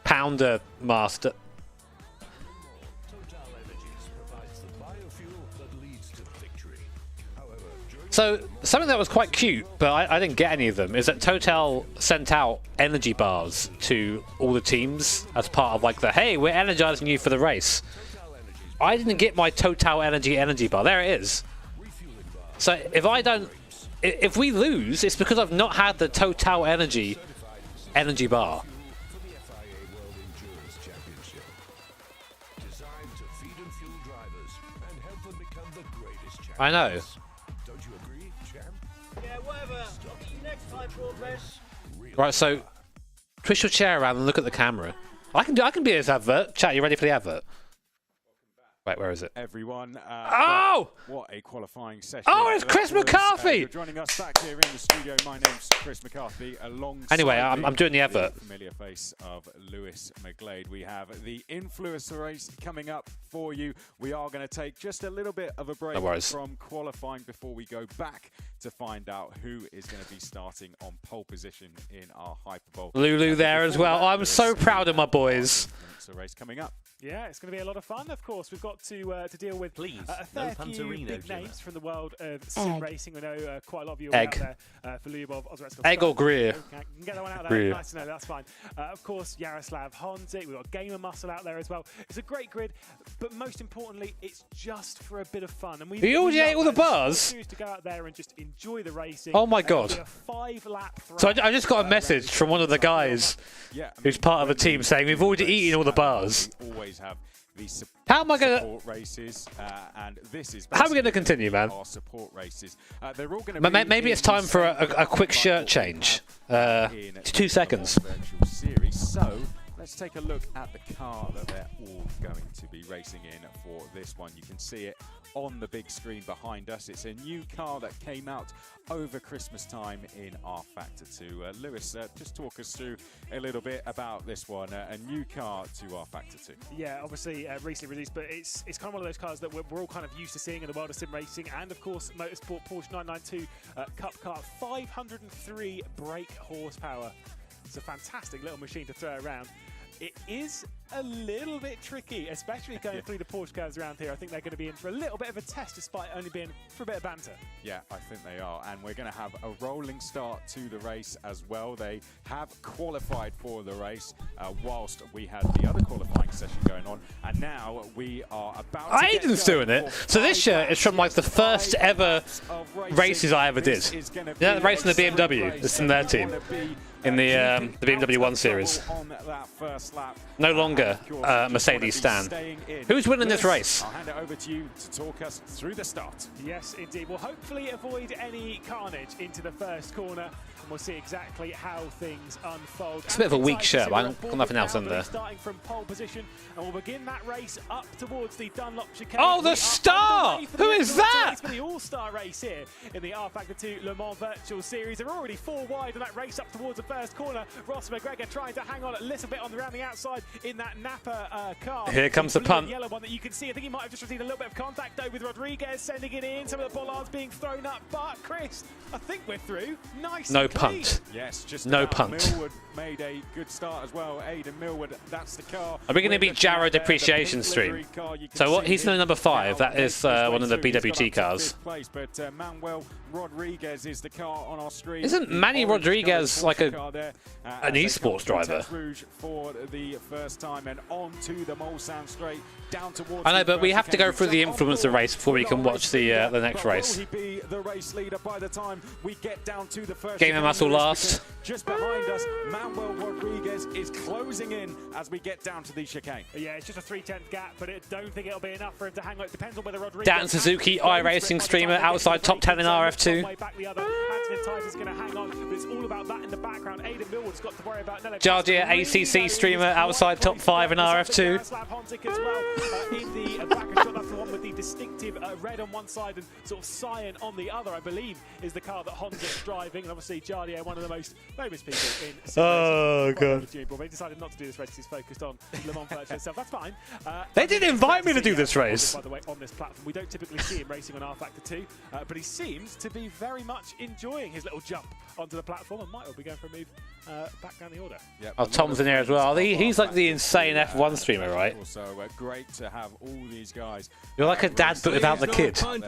Pounder Master. So, something that was quite cute, but I didn't get any of them, is that Total sent out energy bars to all the teams as part of like the, hey, we're energizing you for the race. I didn't get my Total energy bar. There it is. So, if we lose, it's because I've not had the Total energy bar. I know. Don't you agree, champ? Yeah, whatever. Next time, progress. Right, so twist your chair around and look at the camera. I can be this advert. Chat, you ready for the advert? Wait, where is it? Everyone. Oh! What a qualifying session. Oh, it's Chris McCarthy! You're joining us back here in the studio. My name's Chris McCarthy. Alongside Anyway, I'm doing the advert. Familiar face of Lewis McGlade. We have the influencer race coming up for you. We are going to take just a little bit of a break from qualifying before we go back to find out who is going to be starting on pole position in our Hyperpole. Lulu there as well. I'm so proud of my boys. It's a race coming up. Yeah, it's going to be a lot of fun, of course. We've got to deal with a fair few big names from the world of sim racing. We know quite a lot of you are out there for Lyubov, Ozretskov. Egg or Greer? Can get that one out there. Nice to know, that's fine. Of course, Yaroslav Honzik. We've got Gamer Muscle out there as well. It's a great grid, but most importantly, it's just for a bit of fun. And you already ate all the bars? To go out there and just enjoy the racing. Oh my god. So I just got a message from one of the guys who's part of the team saying we've already eaten all the bars. Have these how am I going to races, and this is how are we going to continue, man? Our support races. They're all going to maybe it's time for a quick shirt change. 2 seconds. Series. So let's take a look at the car that they're all going to be racing in for this one. You can see it on the big screen behind us. It's a new car that came out over Christmas time in R Factor 2. Lewis, just talk us through a little bit about this one, a new car to R Factor 2. Yeah, obviously recently released, but it's kind of one of those cars that we're all kind of used to seeing in the world of sim racing, and of course Motorsport Porsche 992 Cup car, 503 brake horsepower. It's a fantastic little machine to throw around. It is a little bit tricky, especially going through the Porsche curves around here. I think they're going to be in for a little bit of a test, despite only being for a bit of banter. Yeah, I think they are. And we're going to have a rolling start to the race as well. They have qualified for the race whilst we had the other qualifying session going on. And now we are about to Aiden's doing it. So this shirt is from like the first ever races I ever did. Yeah, the race in the BMW. It's in their team. In the BMW 1 Series. No longer Mercedes Stan. Who's winning this race? I'll hand it over to you to talk us through the start. Yes, indeed. We'll hopefully avoid any carnage into the first corner, and we'll see exactly how things unfold. It's a bit of a weak shirt, but I've got nothing else in there. Starting from pole position, and we'll begin that race up towards the Dunlop chicane. Oh, the star! Who is that? For the all-star race here in the R Factor 2 Le Mans Virtual Series. They're already 4 wide in that race up towards the first corner. Ross McGregor trying to hang on a little bit around the outside in that Napa car. Here comes the punt. Yellow one that you can see. I think he might have just received a little bit of contact though with Rodriguez, sending it in. Some of the bollards being thrown up, but Chris, I think we're through. Nice. No punt. Yes, just no punt. Millwood made a good start as well. Aidan Millwood, that's the car. Are we going to be Jarrow Depreciation Stream? So what? He's number 5. That is one of the BWT cars. But Manuel Rodriguez is the car on our screen. Isn't Manny Rodriguez like an esports driver? For the first time and on to the Mulsanne straight down towards. I know, but we have to go through the influencer race before we can watch the next race. Will he be the race leader by the time we get down to the first Game of muscle last. Just behind us, Manuel Rodriguez is closing in as we get down to the chicane. Yeah, it's just a 3/10 gap, but I don't think it'll be enough for him to hang on. It depends on whether Rodriguez. Dan Suzuki, iRacing streamer, outside top 10 in RF2. Is going to hang on, but it's all about that in the background. Aidan Millwood's got to worry about. Jardia, ACC streamer, outside top 5 in RF2. In the back, that's the one with the distinctive red on one side and sort of cyan on the other, I believe, is the car that Honda's driving. And obviously, Jardia, one of the most famous people in oh, God. He decided not to do this race. He's focused on Le Mans Virtual itself. That's fine. They did invite me to do this race. By the way, on this platform, we don't typically see him racing on R Factor 2, but he seems to be very much enjoying his little jump onto the platform and might well be going for a move back down the order. Yep, oh, Tom's in here as well. He's like the insane F1 streamer, right? Also, great to have all these guys. You're like a dad, but without the kid. Isn't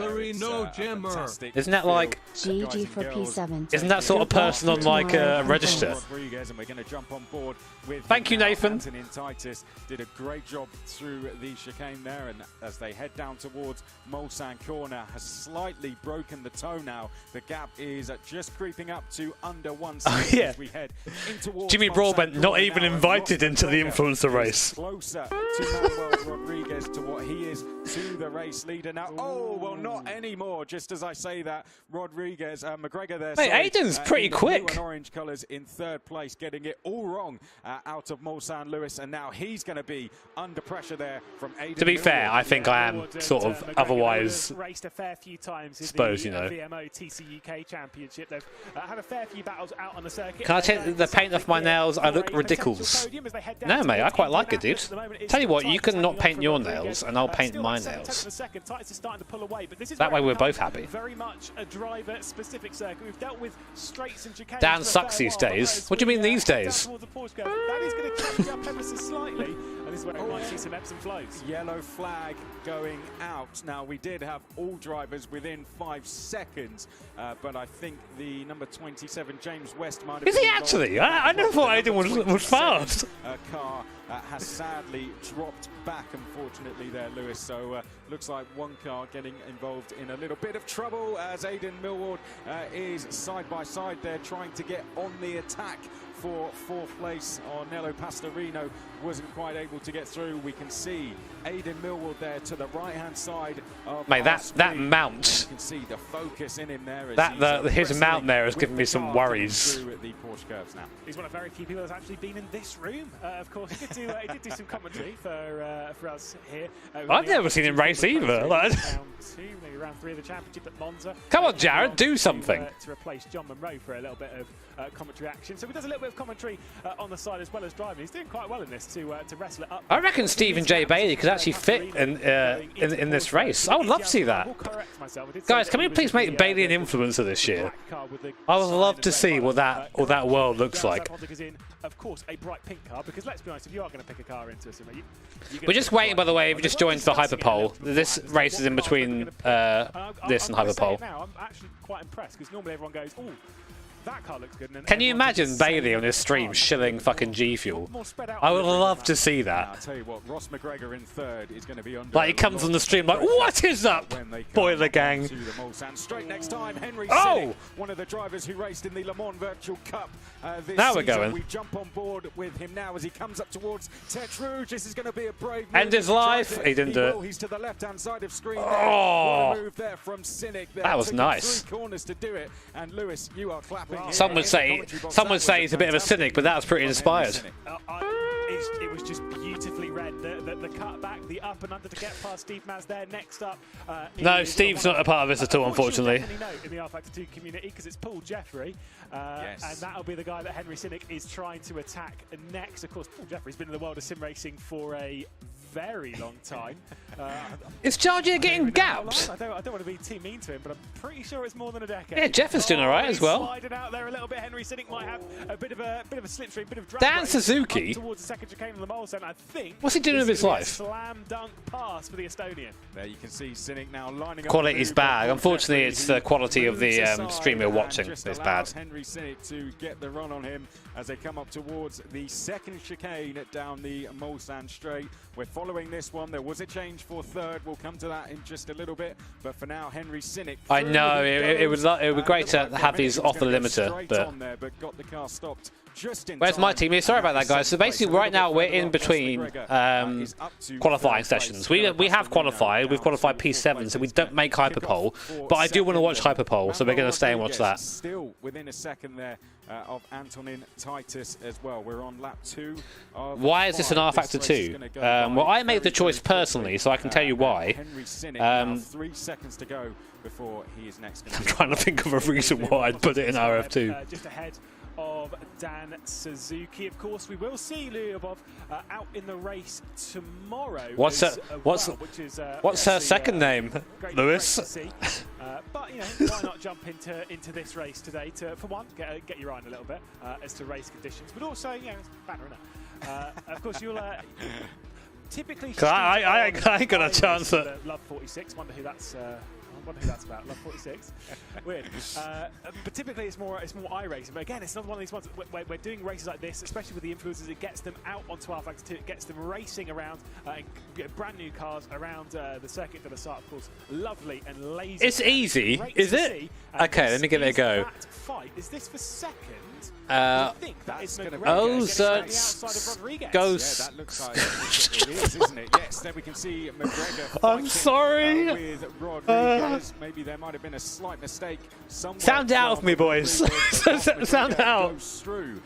that like GG for P7? Isn't that sort of person on like a register? And we're going to jump on board with Thank you, Nathan. Anthony and Titus did a great job through the chicane there, and as they head down towards Mulsanne corner, has slightly broken the toe now. The gap is just creeping up to under 1 second as we head in towards Jimmy Broadbent not even invited into the influencer race. Closer to Manuel Rodriguez to what he is to the race leader now. Oh, well, not anymore. Just as I say that, Rodriguez, McGregor there. Hey, Aiden's pretty quick. Blue and orange colours in 3rd place, getting it all wrong out of Mulsanne Lewis, and now he's going to be under pressure there from Aiden. To be fair, I think I am sort of otherwise raced a fair few times in suppose, the you know. VMO TC UK Championship. They've had a fair few battles out on the circuit. Can I take the paint off my nails? I look ridiculous. No, mate, I quite like it, dude. Tell you what, you can not paint your nails, and I'll paint my nails. That way we're both happy. Very much a driver-specific circuit. We've dealt with straights and chicanes. Dan sucks these days. What do you mean these days? That is going to change up ever so slightly, and this is where we might see some ebbs and flows. Yellow flag going out. Now, we did have all drivers within 5 seconds, but I think the number 27, James West, might have. Is he actually? I never thought Aiden was fast. Car has sadly dropped back, unfortunately, there, Lewis. So looks like one car getting involved in a little bit of trouble as Aidan Millward is side by side there, trying to get on the attack for fourth place. Ornello Pastorino wasn't quite able to get through. We can see Aidan Millward there to the right-hand side of Mate, that mount. You can see the focus in him there. His mount there has given me some worries. The Porsche curves now. He's one of very few people that's actually been in this room. Of course, he did do some commentary for us here. I've never seen him race either. Round 2, maybe round 3 of the championship at Monza. Come on, Jared, do something. To replace John Monroe for a little bit of commentary action. So he does a little bit of commentary on the side as well as driving. He's doing quite well in this to wrestle it up. I reckon Stephen J. Bailey could actually fit in this race. I would love to see that. Guys, can we please make Bailey an influencer this year? I would love to see what that world looks like. Of course, a bright pink car, because let's be honest, if you are going to pick a car into a sim, we're just waiting, by the way, if you just joined the Hyperpole. This race is in between this and Hyperpole. Now, I'm actually quite impressed, because normally everyone goes, "Oh, that car looks good." And can you imagine Bailey on his stream shilling fucking G Fuel? I would love to see that. I'll tell you what, Ross McGregor in third is going to be under. Like he comes on the stream like, "What is up, Boiler Gang?" Straight next time, Henry Cynic, one of the drivers who raced in the Le Mans Virtual Cup this now we're season. going. We jump on board with him now as he comes up towards Tech Rouge. This is going to be a brave move. End his life. He didn't do it. He's to the left-hand side of screen. Oh, what a move there from Cynic. That was nice. 3 corners to do it, and Lewis, you are clapping. Some would say he's a bit of a cynic, but that was pretty inspired. It was just beautifully read. The cutback, the up and under to get past Steve Maz there. Next up. No, Steve's not a part of this at all, unfortunately. In the R Factor 2 community, because it's Paul Jeffrey, and that'll be the guy that Henry Cynic is trying to attack next. Of course, Paul Jeffrey's been in the world of sim racing for a very long time. Is Jardier getting gapped? I don't want to be too mean to him, but I'm pretty sure it's more than a decade. Yeah, Jeff is doing all right as well. Sliding out there a little bit. Henry Cynic might have a bit of a slipstream, bit of drag Dan Suzuki towards the second chicane on the mole center. I think. What's he doing with his life? Slam dunk pass for the Estonian. There you can see Cynic now lining up. Quality's bad. Unfortunately, it's the quality of the stream you're watching is bad. Henry Cynic to get the run on him as they come up towards the second chicane down the Mulsanne straight. We're following this one. There was a change for third. We'll come to that in just a little bit. But for now, Henry Cynic. I know it would be great to have these off the limiter, but got the car stopped just in where's time. my team? Sorry about that, guys. So basically, right now we're in between qualifying sessions. We have qualified. We've qualified P7, so we don't make Hyperpole. But I do want to watch Hyperpole, so we're going to stay and watch that. Still within a second there of Antonin Titus as well. We're on lap 2. Why is this an R Factor 2? Well, I made the choice personally, so I can tell you why. 3 seconds to go before he is next. I'm trying to think of a reason why I'd put it in RF2. Just ahead of Dan Suzuki. Of course, we will see Lyubov out in the race tomorrow. What's her second name, Lewis? But you know, why not jump into this race today to, for one, get your eye on a little bit as to race conditions, but also, you know, it's a banner, isn't it? Of course, you'll typically. I ain't got a chance at Love 46. Wonder who that's about. Love 46. Weird. But typically it's more iRacing. But again, it's not one of these ones where we're doing races like this, especially with the influencers. It gets them out onto R Factor 2. It gets them racing around brand new cars around the circuit de la Sarthe, of course. Lovely and lazy. It's easy, is it? Okay, let me give it a go. That fight. Is this for second? I think that is Ghost. Yeah, that looks like it is, isn't it? Yes, there we can see McGregor. I'm sorry. With Rodriguez. Maybe there might have been a slight mistake somewhere. Sound out of me, boys. Sound out. Goes through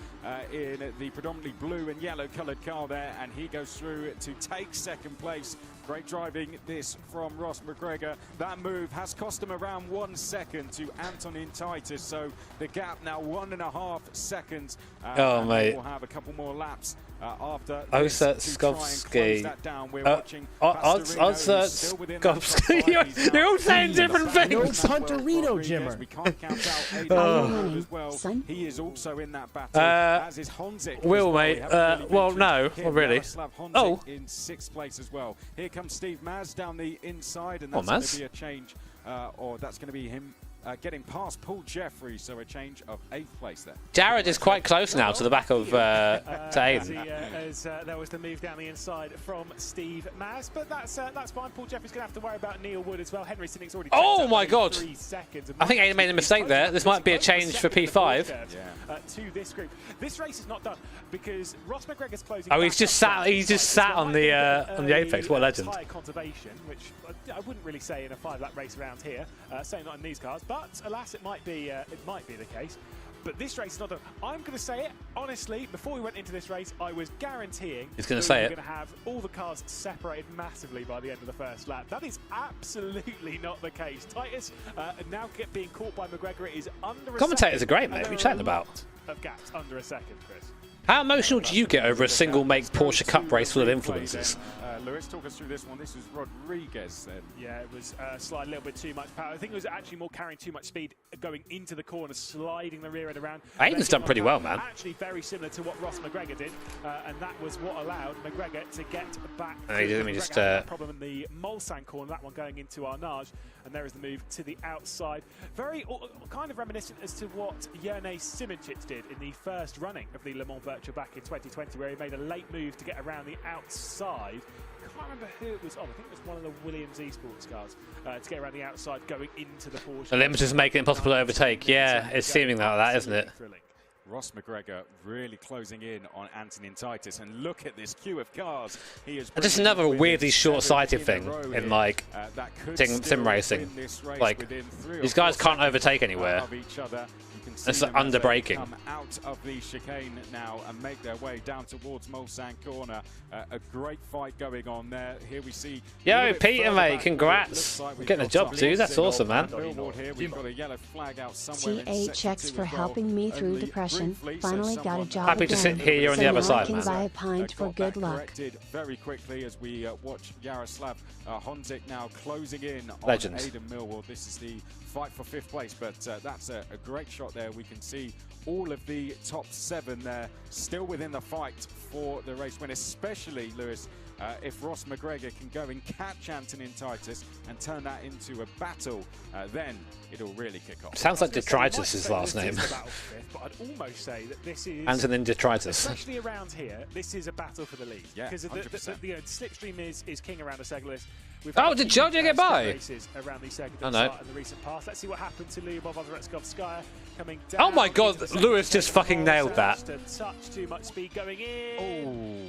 in the predominantly blue and yellow coloured car there, and he goes through to take second place. Great driving this from Ross McGregor. That move has cost him around 1 second to Antonin Titus, so the gap now 1.5 seconds. Oh, mate. We'll have a couple more laps after Skovsky. We're watching Skovsky. You're all saying different things. No Punterino, Jimmer. We can't count out as well. He is also in that battle, as is Honzik. Will, mate. Well, no, not really. Oh, in 6th place as well. Here comes Steve Maz down the inside, and that's going to be a change, or that's going to be him getting past Paul Jeffrey, so a change of 8th place there. Jared is quite close now to the back of to Aiden. As there was the move down the inside from Steve Maz, but that's fine. Paul Jeffrey's going to have to worry about Neil Wood as well. Henry Sinnick's already. Oh my God! 3 seconds. I think Aiden made a mistake there. This might be a change for P5. To this group. This race is not done because Ross McGregor's closing. Oh, he's just sat. He's just sat on the 8th place. What a legend! Conservation, which I wouldn't really say in a 5-lap race around here. Certainly not in these cars, but alas, it might be the case. But this race is not done. I'm going to say it honestly. Before we went into this race, I was guaranteeing he's going to say it. We're going to have all the cars separated massively by the end of the first lap. That is absolutely not the case. Titus now being caught by McGregor is under. Commentators are great, mate. What are you chatting about? Of gaps under a second, Chris. How emotional do you get over a single-make Porsche Cup race full of influences? Lewis, talk us through this one. This was Rodriguez then. Yeah, it was slide a little bit too much power. I think it was actually more carrying too much speed going into the corner, sliding the rear end around. Aiden's done pretty well, man. Actually very similar to what Ross McGregor did, and that was what allowed McGregor to get back. Let me just problem in the Mulsanne corner, that one going into Arnage, and there is the move to the outside. Very kind of reminiscent as to what Jerne Simoncic did in the first running of the Le Mans Virtual back in 2020, where he made a late move to get around the outside. I can't remember who it was on. I think it was one of the Williams Esports cars to get around the outside going into the Porsche. The limit is making it impossible to overtake. Yeah, it's seeming like that, isn't it? Ross McGregor really closing in on Antonin Titus, and look at this queue of cars. He is and just another weirdly short-sighted thing in like sim racing. Like these guys can't overtake anywhere. It's like under braking. Come out of the chicane now and make their way down towards Mulsanne corner. A great fight going on there. Here we see. Yo, Peter, mate, congrats! You're getting a job, dude. That's awesome, man. THX for helping me through depression. Finally got a job. Happy to sit here. You're on the other side, man. man. Buy a pint for good luck. Very quickly as we watch Jaroslav Honzik now closing in on Legends. Aidan Millwall. This is the fight for 5th place, but that's a great shot there. We can see all of the top 7 there still within the fight for the race win, especially, Lewis, if Ross McGregor can go and catch Antonin Titus and turn that into a battle, then it'll really kick off. Sounds like Detritus is his last name. But I'd almost say that this is Antonin Detritus. Especially around here, this is a battle for the lead. Yeah, because the slipstream is king around a Seglerless. Oh, did Jojo get by? Around the Oh no. In the recent past. Let's see what happened to Lyubov Ozretskaya coming down. Oh my God, Lewis just fucking nailed that. Touch too much speed going in. Oh.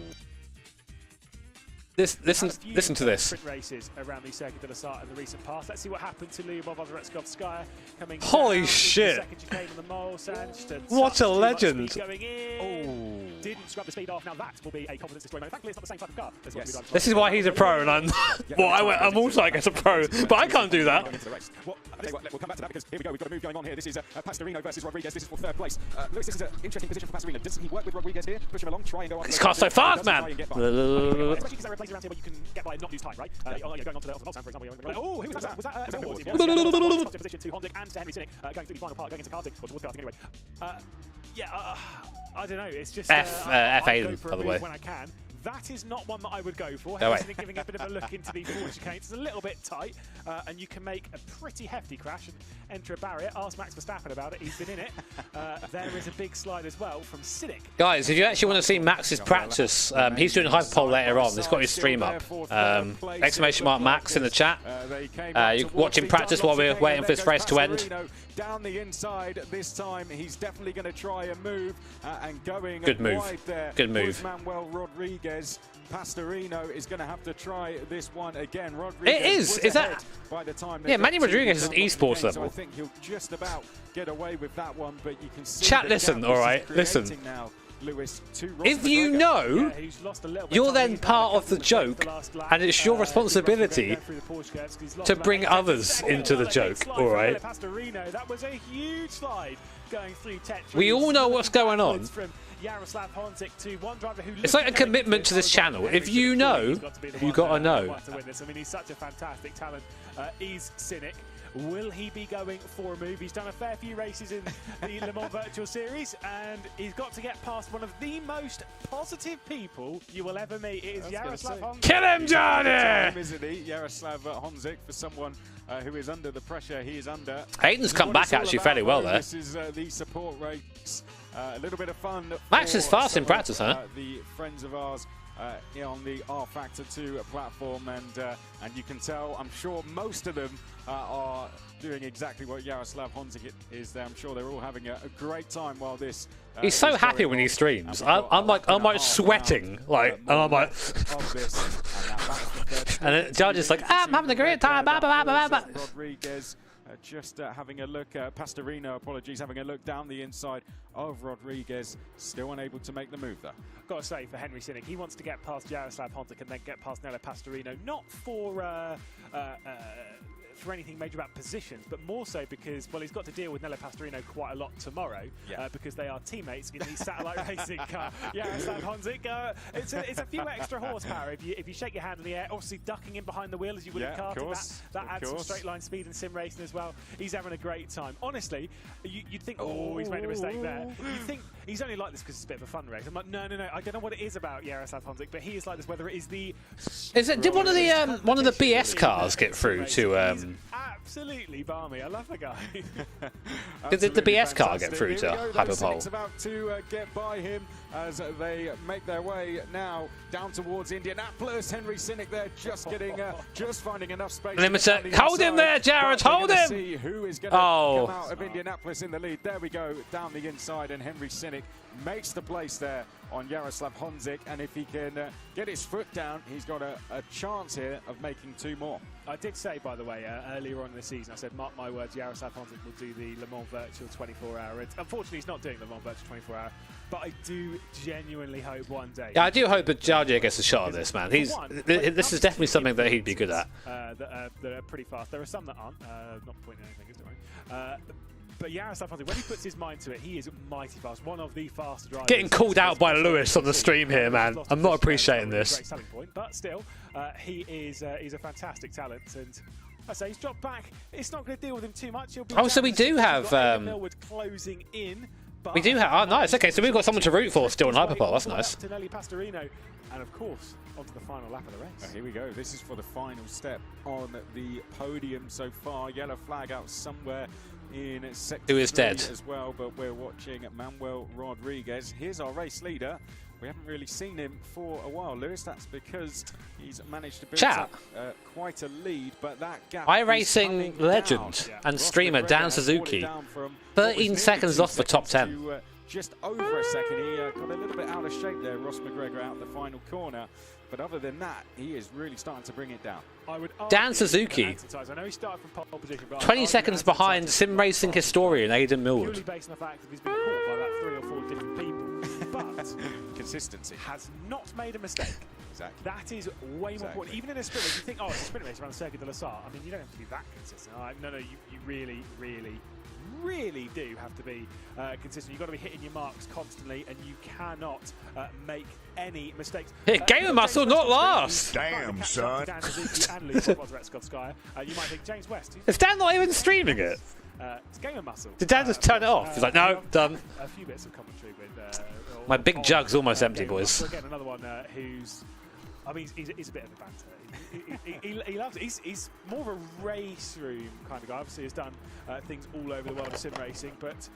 Listen to this. Sprint races around the Circuit de la Sarthe in the recent past. Let's see what happened to Lyubov Ozretskaya coming down. Holy shit! Second chicane on the Mulsanne. What a legend! Didn't scrub the speed off. Now that will be a confidence destroyer. Thankfully, it's not the same type of car. Yes. This is why he's a pro, and I'm. Well, I'm also, I guess, a pro, but I can't do that. Well, we'll come back to that because here we go. We've got a move going on here. This is Pastorino versus Rodriguez. This is for 3rd place. Lewis, this is an interesting position for Pastorino. Does he work with Rodriguez here? Push him along, try and go on. This car's so fast, man. Especially because there are places around here where you can get by and not lose time, right? Going on to the Mulsanne, for example. Oh, who was that? Was that position to Honzik and to Henry Sinnick going through the final part, going into karting, or towards karting anyway. I don't know. It's just F8, by the way. When I can. That is not one that I would go for. No Giving a bit of a look into the Porsche chicanes. It's a little bit tight, and you can make a pretty hefty crash and enter a barrier. Ask Max Verstappen about it. He's been in it. There is a big slide as well from Sinnick. Guys, if you actually want to see Max's practice, he's doing Hyperpole later on. He's got his stream up. Exclamation mark Max in the chat. You can watch him practice while we're waiting for this race to end. Down the inside this time, he's definitely going to try a move and going good move. wide there. Good move. Manuel Rodriguez. Pastorino is going to have to try this one again. Rodriguez it is. Is that? By the time yeah, Manny Rodriguez is an esports level. So I think he'll just about get away with that one, but you can see. Chat, listen. All right, listen. Now, Lewis, if you know, you're then part of the joke, and it's your responsibility to bring others into the joke. All right. That was a huge slide going through Tetris. We all know what's going on. Jaroslav Honzik to one driver who it's like a commitment to this channel. If you know, you got to know. I mean, he's such a fantastic talent. He's Sinnick. Will he be going for a move? He's done a fair few races in the Le Mans Virtual Series, and he's got to get past one of the most positive people you will ever meet. It is Jaroslav Honzik. Kill him, Johnny! Isn't he? Jaroslav Honzik, for someone who is under the pressure he is under. Hayden's come back actually fairly well there. This is the support race. A little bit of fun. Max is fast in practice, huh? The friends of ours on the R Factor 2 platform, and you can tell, I'm sure most of them are doing exactly what Jaroslav Honzik is there. I'm sure they're all having a great time while this. He's so happy when he streams. I'm like sweating, like, and I'm like, and the judge is like, I'm having a great time. Rodriguez just having a look, Pastorino, apologies, having a look down the inside of Rodriguez, still unable to make the move though. I've got to say, for Henry Sinnick, he wants to get past Jaroslav Honzik and then get past Nello Pastorino, not for anything major about positions, but more so because, well, he's got to deal with Nello Pastorino quite a lot tomorrow, because they are teammates in the satellite racing car. Jaroslav Honzik, it's a few extra horsepower if you shake your hand in the air, obviously ducking in behind the wheel as you would in karting. That adds some straight line speed in sim racing as well. He's having a great time. Honestly, you'd think, he's made a mistake there. You think he's only like this because it's a bit of a fun race. I'm like, no, I don't know what it is about Jaroslav Honzik, but he is like this. Whether it is the did one of the BS cars get through to absolutely balmy. I love the guy. Did the BS car get through to Hyperpole? It's about to get by him as they make their way now down towards Indianapolis. Henry Sinnick there just getting, just finding enough space. Hold him there, Jared. Hold him. See who is going to come out of Indianapolis in the lead. There we go, down the inside, and Henry Sinnick makes the place there on Jaroslav Honzik, and if he can get his foot down, he's got a chance here of making two more. I did say, by the way, earlier on in the season, I said, mark my words, Jaroslav Honzik will do the Le Mans Virtual 24-hour. Unfortunately, he's not doing the Le Mans Virtual 24-hour, but I do genuinely hope one day. Yeah, I do hope that Jardia gets a shot at this, man. This is definitely something that he'd be good at. That are pretty fast. There are some that aren't. Not pointing anything, don't worry. But Jaroslav Honzik, when he puts his mind to it, he is mighty fast. One of the fastest drivers. Getting called out by Lewis on the stream here, man. I'm not appreciating this. Great selling point, but still, he's a fantastic talent, and I say he's dropped back. It's not going to deal with him too much. So we do have. Millwood closing in. We do have. Oh, nice. Okay, so we've got someone to root for still in Hyperpole. That's nice. Nelly Pastorino, and of course, onto the final lap of the race. Here we go. This is for the final step on the podium so far. Yellow flag out somewhere in sector 2 is dead as well, but we're watching Manuel Rodriguez. Here's our race leader. We haven't really seen him for a while, Lewis. That's because he's managed to build up quite a lead, but that gap iRacing legend and streamer Dan Suzuki, 13 seconds off for top 10. Just over a second. He got a little bit out of shape there, Ross McGregor, out the final corner. But other than that, he is really starting to bring it down. Dan Suzuki, I know he started from pole position, but 20 seconds behind sim racing historian Aidan Millwood. Purely based on the fact that he's been caught by about 3 or 4 different people. But consistency has not made a mistake. Exactly. That is way more important. Even in a sprint race, you think, it's a sprint race around the Circuit de la Sarre. I mean, you don't have to be that consistent. No, you really do have to be consistent. You've got to be hitting your marks constantly, and you cannot make any mistakes. Gamer muscle, not last. Damn, son. You might think James West. Is Dan not even streaming it? It's gamer muscle. Did Dan just turn it off? He's like, no, done. A few bits of commentary with. My big jug's almost empty, boys. Again, another one who's. I mean, he's a bit of a banter. He loves it. He's more of a race room kind of guy. Obviously, has done things all over the world of sim racing, but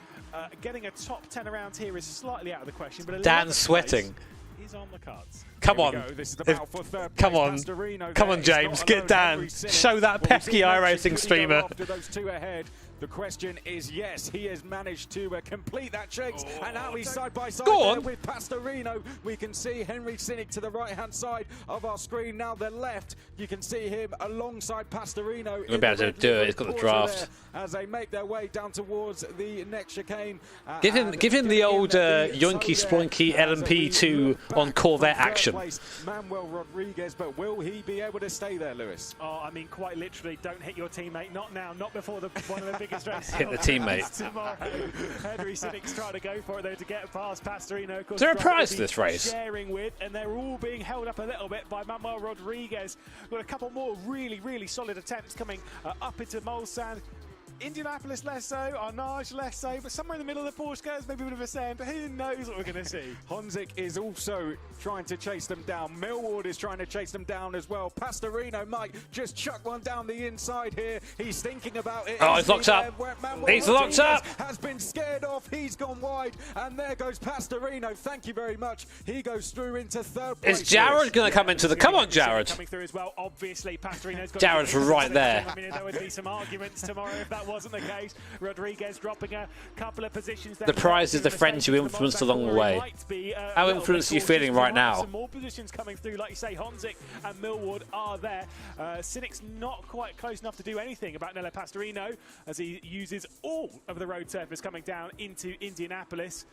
getting a top 10 around here is slightly out of the question. But Dan's sweating. Is on the cards. Come on. Come on, James. Get Dan. Show that pesky iRacing streamer. Those two ahead. The question is, yes, he has managed to complete that chase, and now he's side by side there with Pastorino. We can see Henry Sinnick to the right-hand side of our screen. Now the left, you can see him alongside Pastorino. We're about to do it. He's got the draft. As they make their way down towards the next chicane. Give him the old yoinky sploinky LMP2 on Corvette action. Manuel Rodriguez, but will he be able to stay there, Lewis? I mean, quite literally, don't hit your teammate. Not now, not before one of the big biggest race. Hit the teammate. Tomorrow. Henry Sinnick's trying to go for it though to get past Pastorino. Is there a prize to this race? Sharing with, and they're all being held up a little bit by Manuel Rodriguez. Got a couple more really solid attempts coming up into Mulsanne. Indianapolis less so, Arnage less so, but somewhere in the middle of the Porsche cars, maybe a bit of a sand, but who knows what we're going to see. Honzik is also trying to chase them down. Millward is trying to chase them down as well. Pastorino might just chuck one down the inside here. He's thinking about it. Oh, he's locked up. He's locked up. Has been scared off. He's gone wide, and there goes Pastorino. Thank you very much. He goes through into third place. Is Jared going to come into the... Come on, Jared. Coming through as well. Obviously, Pastorino's got Jared's right there. I mean, there would be some arguments tomorrow if that wasn't the case. Rodriguez dropping a couple of positions there. The prize is the friends you influenced along the way. How influenced are you feeling right now? Some more positions coming through, like you say, Honzik and Millward are there. Sinnick's not quite close enough to do anything about Nello Pastorino as he uses all of the road surface coming down into Indianapolis.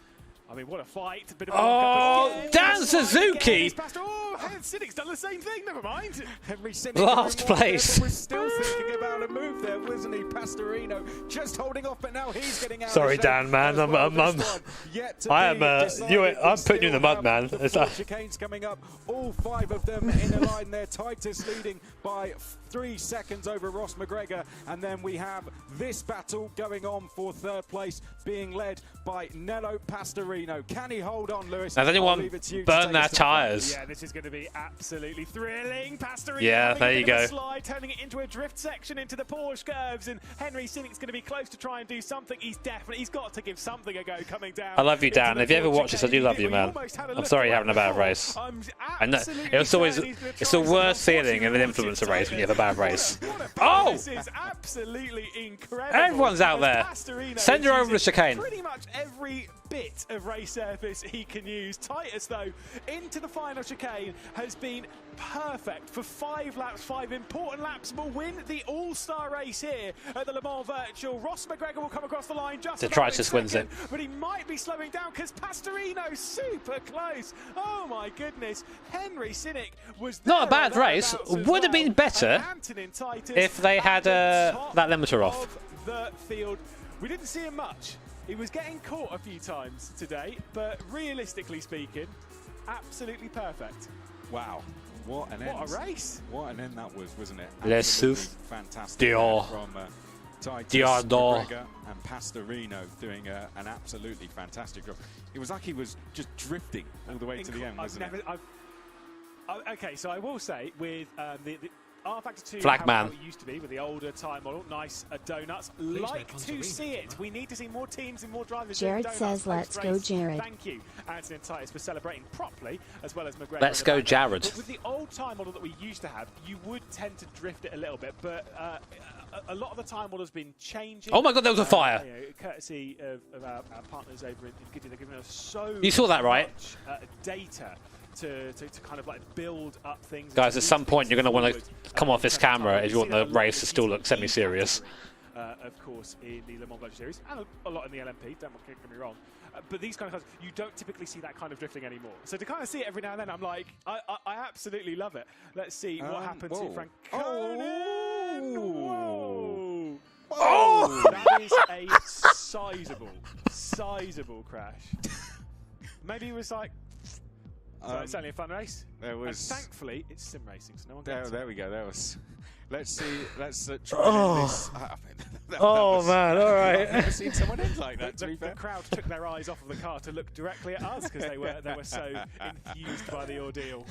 I mean, what a fight. A bit of oh, Dan Suzuki! Oh, Sinnick's done the same thing, never mind. Henry Sinnick last place. Was still thinking about a move there, wasn't he? Pastorino just holding off, but now he's getting out. Sorry, Dan, man. I'm putting you in the mud, man. Chicanes coming up, all 5 of them in a line there. Titus leading by 3 seconds over Ross McGregor, and then we have this battle going on for third place, being led by Nello Pastorino. Can he hold on, Lewis? Has anyone burned their tyres? Yeah, this is going to be absolutely thrilling. Pastorino, yeah, there you go. Slide, turning it into a drift section into the Porsche curves, and Henry Sinnick's going to be close to try and do something. He's got to give something a go coming down. I love you, Dan. If you ever watch this, I do love you, man. I'm sorry you're having a bad race. I know it's the worst feeling in an influencer race when you have a bad race. Oh! This is absolutely incredible. Everyone's out there. Send her over the chicane. Pretty much every bit of race surface he can use. Titus, though, into the final chicane has been perfect for 5 laps, 5 important laps. Will win the all-star race here at the Le Mans Virtual. Ross McGregor will come across the line just Detritus wins it, but he might be slowing down because Pastorino super close. Oh my goodness, Henry Sinnick was not a bad race. Would have been better if they had that limiter off. The field, we didn't see him much. He was getting caught a few times today, but realistically speaking, absolutely perfect. Wow. What an end. What a race. What an end that was, wasn't it? Les Souf. Fantastic. From Titus, McGregor and Pastorino doing an absolutely fantastic job. It was like he was just drifting all the way to the end, wasn't it? Okay, so I will say with the R-Factor 2, Flagman. How it used to be with the older time model, nice donuts. Like to see it. We need to see more teams and more drivers. Jared says, "Let's go, Jared." Thank you, Anthony and Titus, for celebrating properly, as well as McGregor. Let's go, Jared. But with the old time model that we used to have, you would tend to drift it a little bit, but a lot of the time model has been changing. Oh my God, there was a fire! You know, courtesy of our partners over in Goodyear, they're giving us so you saw that, right? much data. To kind of like build up things. Guys, at some point you're going to want to come off this camera if you want the race to still look semi-serious. Of course, in the Le Mans Virtual Series, and a lot in the LMP, don't get me wrong. But these kind of cars, you don't typically see that kind of drifting anymore. So to kind of see it every now and then, I'm like, I absolutely love it. Let's see what happens to Franconen. Whoa! Oh! That is a sizable crash. Maybe it was like, so it's only a fun race. There was. And thankfully, it's sim racing, so no one gets there we go. There was. Let's see. Let's try this. Man, all right. I've never seen someone end like that. The crowd took their eyes off of the car to look directly at us because they were so infused by the ordeal.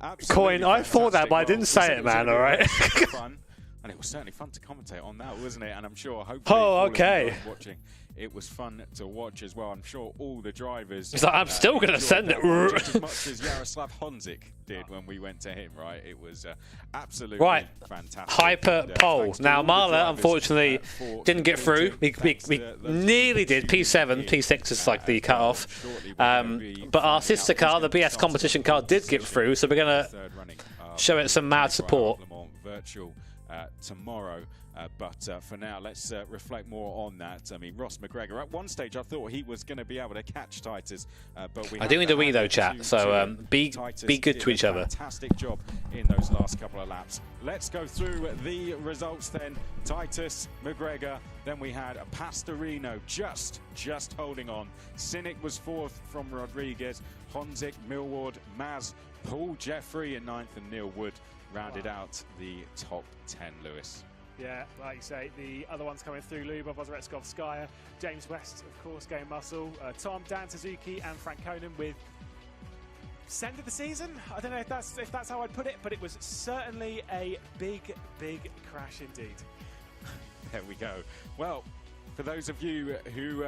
Absolutely Coin, I thought that, but I didn't say it, man. All right. Fun. And it was certainly fun to commentate on that, wasn't it? And I'm sure, hopefully, okay. Watching, it was fun to watch as well. I'm sure all the drivers. It's like, I'm still going to send it. Just as much as Jaroslav Honzik did when we went to him, right? It was absolutely fantastic. Hyper pole. Now, Marla, unfortunately, didn't get through. We nearly did. P7, P6 is like the cut-off. But our sister car, the BS competition car, did get through, so we're going to show it some mad support. Virtual tomorrow. But for now, let's reflect more on that. I mean, Ross McGregor, at one stage I thought he was going to be able to catch Titus, but I do need a wee though, chat, so be good to each other. Fantastic job in those last couple of laps. Let's go through the results then. Titus, McGregor, then we had Pastorino just holding on. Cynic was 4th from Rodriguez, Honzik, Millward, Maz, Paul Jeffrey in 9th, and Neil Wood rounded out the top 10, Lewis. Yeah, like you say, the other ones coming through, Lyubov, Ozaretskovskaya, James West, of course, going muscle, Tom, Dan Suzuki, and Frank Conan with send of the season. I don't know if that's how I'd put it, but it was certainly a big crash indeed. There we go. Well, for those of you who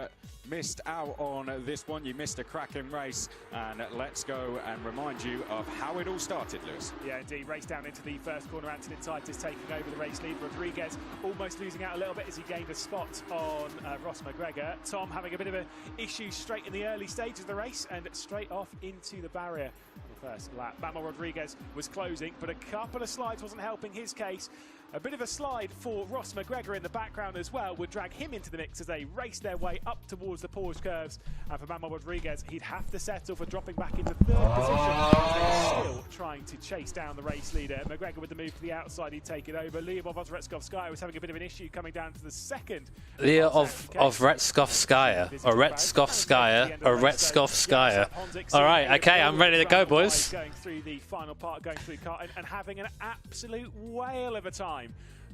missed out on this one, you missed a cracking race, and let's go and remind you of how it all started, Lewis. Yeah, indeed. Race down into the first corner. Antonin Titus taking over the race lead. Rodriguez almost losing out a little bit as he gained a spot on Ross McGregor. Tom having a bit of an issue straight in the early stages of the race and straight off into the barrier on the first lap. Manuel Rodriguez was closing, but a couple of slides wasn't helping his case. A bit of a slide for Ross McGregor in the background as well would drag him into the mix as they race their way up towards the Porsche curves. And for Manuel Rodriguez, he'd have to settle for dropping back into 3rd position. They're still trying to chase down the race leader. McGregor with the move to the outside, he'd take it over. Lyubov Ozaretskovskaya was having a bit of an issue coming down to the 2nd. Lyubov Ozaretskovskaya, Ozaretskovskaya. All right, okay, I'm ready to go, boys. Going through the final part, going through karting and having an absolute whale of a time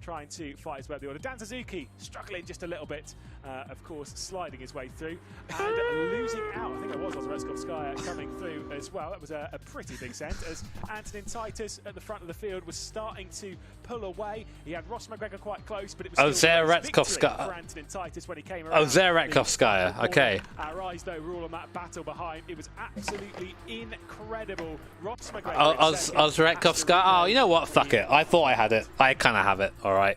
trying to fight his way up the order. Dan Suzuki struggling just a little bit, of course, sliding his way through and losing out. I think it was Ozaretskovskaya coming through as well. That was a pretty big send as Antonin Titus at the front of the field was starting to pull away. He had Ross McGregor quite close, but it was still Ozaretskovskaya for Antonin Titus when he came around. Ozaretskovskaya, okay. Our eyes, though, were all on that battle behind. It was absolutely incredible. Ross McGregor. Ozaretskovskaya. Oh, you know what? Fuck it. I thought I had it. I kind of have it. All right.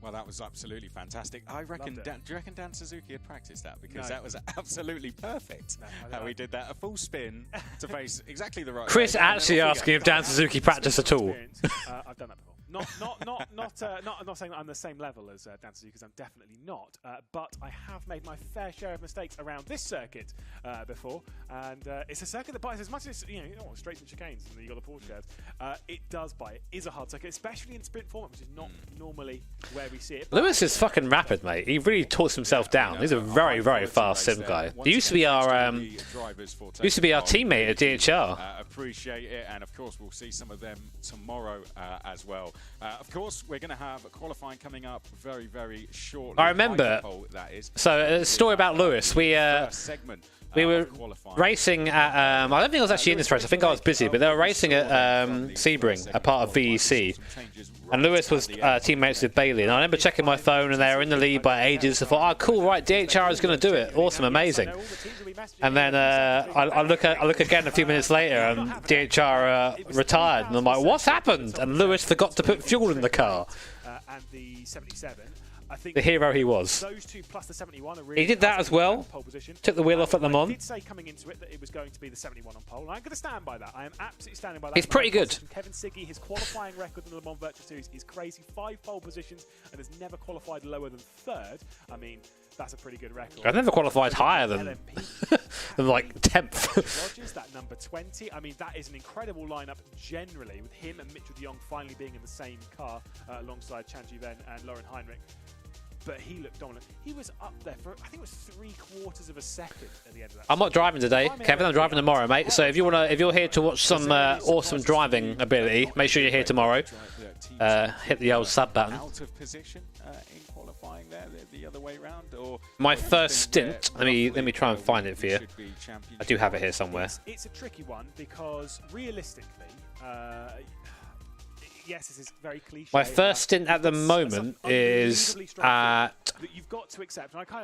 Well, that was absolutely fantastic. I reckon. Do you reckon Dan Suzuki had practiced that? Because that was absolutely perfect. How he did that, a full spin to face exactly the right. Chris way. actually asking if Dan Suzuki practiced at all. I've done that before. Not saying that I'm the same level as Dan Suzuki, because I'm definitely not. But I have made my fair share of mistakes around this circuit before, and it's a circuit that bites as much as straights and chicanes, and you got the Porsche curves. It does bite. It is a hard circuit, especially in sprint format, which is not normally where we see it. Lewis is fucking rapid, mate. He really talks himself down. He's a very fast sim guy. He used to be our teammate at DHR. Appreciate it, and of course we'll see some of them tomorrow as well. Of course, we're going to have qualifying coming up very shortly. I remember. So a story about Lewis. We were racing at, I don't think I was actually in this race, I think I was busy, but they were racing at Sebring, a part of VEC. And Lewis was teammates with Bailey. And I remember checking my phone and they were in the lead by ages. I thought, oh, cool, right, DHR is going to do it. Awesome, amazing. And then I look again a few minutes later and DHR retired. And I'm like, what's happened? And Lewis forgot to put fuel in the car. And the 77. I think the hero he was. Those two plus the 71 are really he did that as well. Took the wheel off at Le Mans. I did say coming into it that it was going to be the 71 on pole. And I'm going to stand by that. I am absolutely standing by that. He's pretty good. Kevin Siggy, his qualifying record in the Le Mans Virtual Series is crazy. 5 pole positions and has never qualified lower than 3rd. I mean, that's a pretty good record. I've never qualified higher than like 10th. Rogers, that number 20. I mean, that is an incredible lineup generally, with him and Mitchell de Jong finally being in the same car alongside Chanji Ven and Lauren Heinrich. But he looked dominant. He was up there for, I think it was 3/4 of a second at the end of that. I'm not driving today, Kevin. I'm driving tomorrow, mate. So if you're here to watch some awesome driving ability, make sure you're here tomorrow. Hit the old sub button. Out of position in qualifying there, the other way around, or my first stint. Let me try and find it for you. I do have it here somewhere. It's a tricky one because realistically. Yes, this is very cliche. My first stint at the moment is at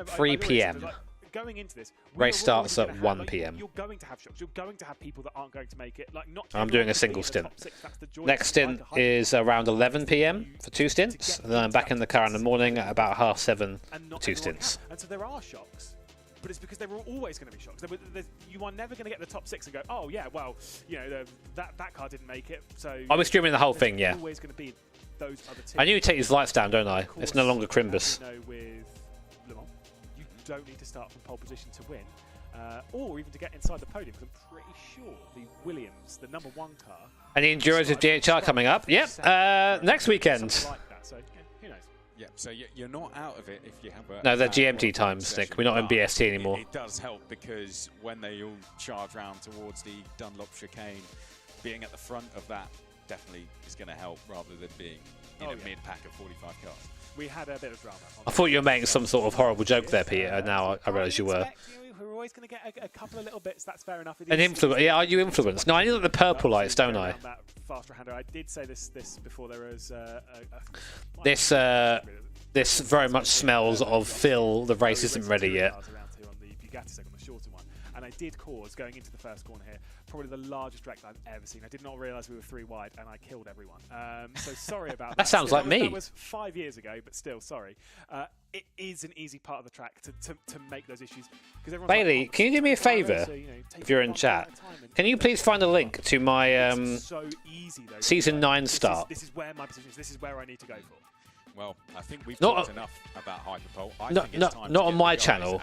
3 p.m. Going into this, race starts at 1 p.m. You're going to have shocks. You're going to have people that aren't going to make it. Like not. I'm doing a single stint. Next stint is around 11 p.m. for 2 stints, and then I'm back in the car in the morning at about 7:30 for 2 stints. And so there are shocks. But it's because there were always going to be shocks. You are never going to get the top 6 and go, oh yeah, well, that car didn't make it. So I was streaming the whole thing, yeah. Always going to be those other teams. I need to take these lights down, don't I? It's no longer Crimbus. With Le Mans, you don't need to start from pole position to win, or even to get inside the podium. Because I'm pretty sure the Williams, the #1 car. And the Enquiries of DHR coming up. Yep, next weekend. Like that. So, who knows? Yeah, so you're not out of it if you have a... No, they're GMT times, Nick. We're not in BST anymore. It does help because when they all charge round towards the Dunlop chicane, being at the front of that definitely is going to help rather than being in a mid-pack of 45 cars. We had a bit of drama. I thought you were making some sort of horrible joke there, Peter. Now I realise you were. We're always going to get a couple of little bits. That's fair enough. An influence? Yeah, are you influenced? No, I need the purple lights, don't I? Faster hander. I did say this before. There was this very much smells of Phil. The race isn't ready yet. And I did cause, going into the first corner here, probably the largest wreck that I've ever seen. I did not realise we were 3 wide, and I killed everyone. So sorry about that. That sounds like me. That was 5 years ago, but still, sorry. It is an easy part of the track to make those issues. Bailey, can you do me a favour, if you're in chat? Can you please find a link to my Season 9 start? This is where my position is. This is where I need to go for. Well, I think we've talked enough about Hyperpole. Not on my channel,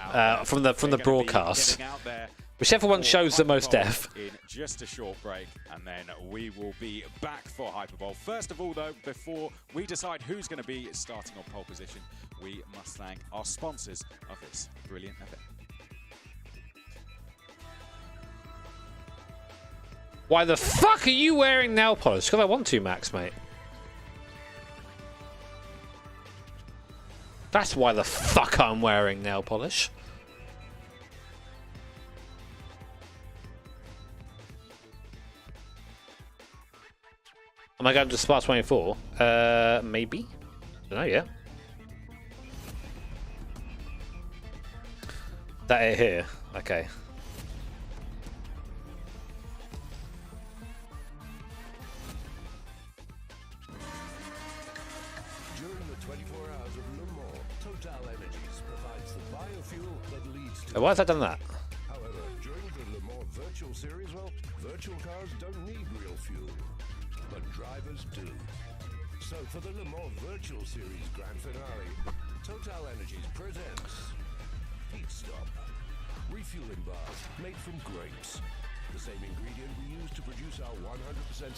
from the broadcast. Whichever one shows the most death. In just a short break, and then we will be back for Hyperpole. First of all, though, before we decide who's going to be starting on pole position, we must thank our sponsors of this brilliant event. Why the fuck are you wearing nail polish? Because I want to, Max, mate. That's why the fuck I'm wearing nail polish. Am I going to Spa 24? Maybe. Don't know yet. That it here. Okay. Why has that done that? However, during the Le Mans Virtual Series, well, virtual cars don't need real fuel, but drivers do. So for the Le Mans Virtual Series Grand Finale, Total Energies presents Heat Stop, refueling bars made from grapes. The same ingredient we use to produce our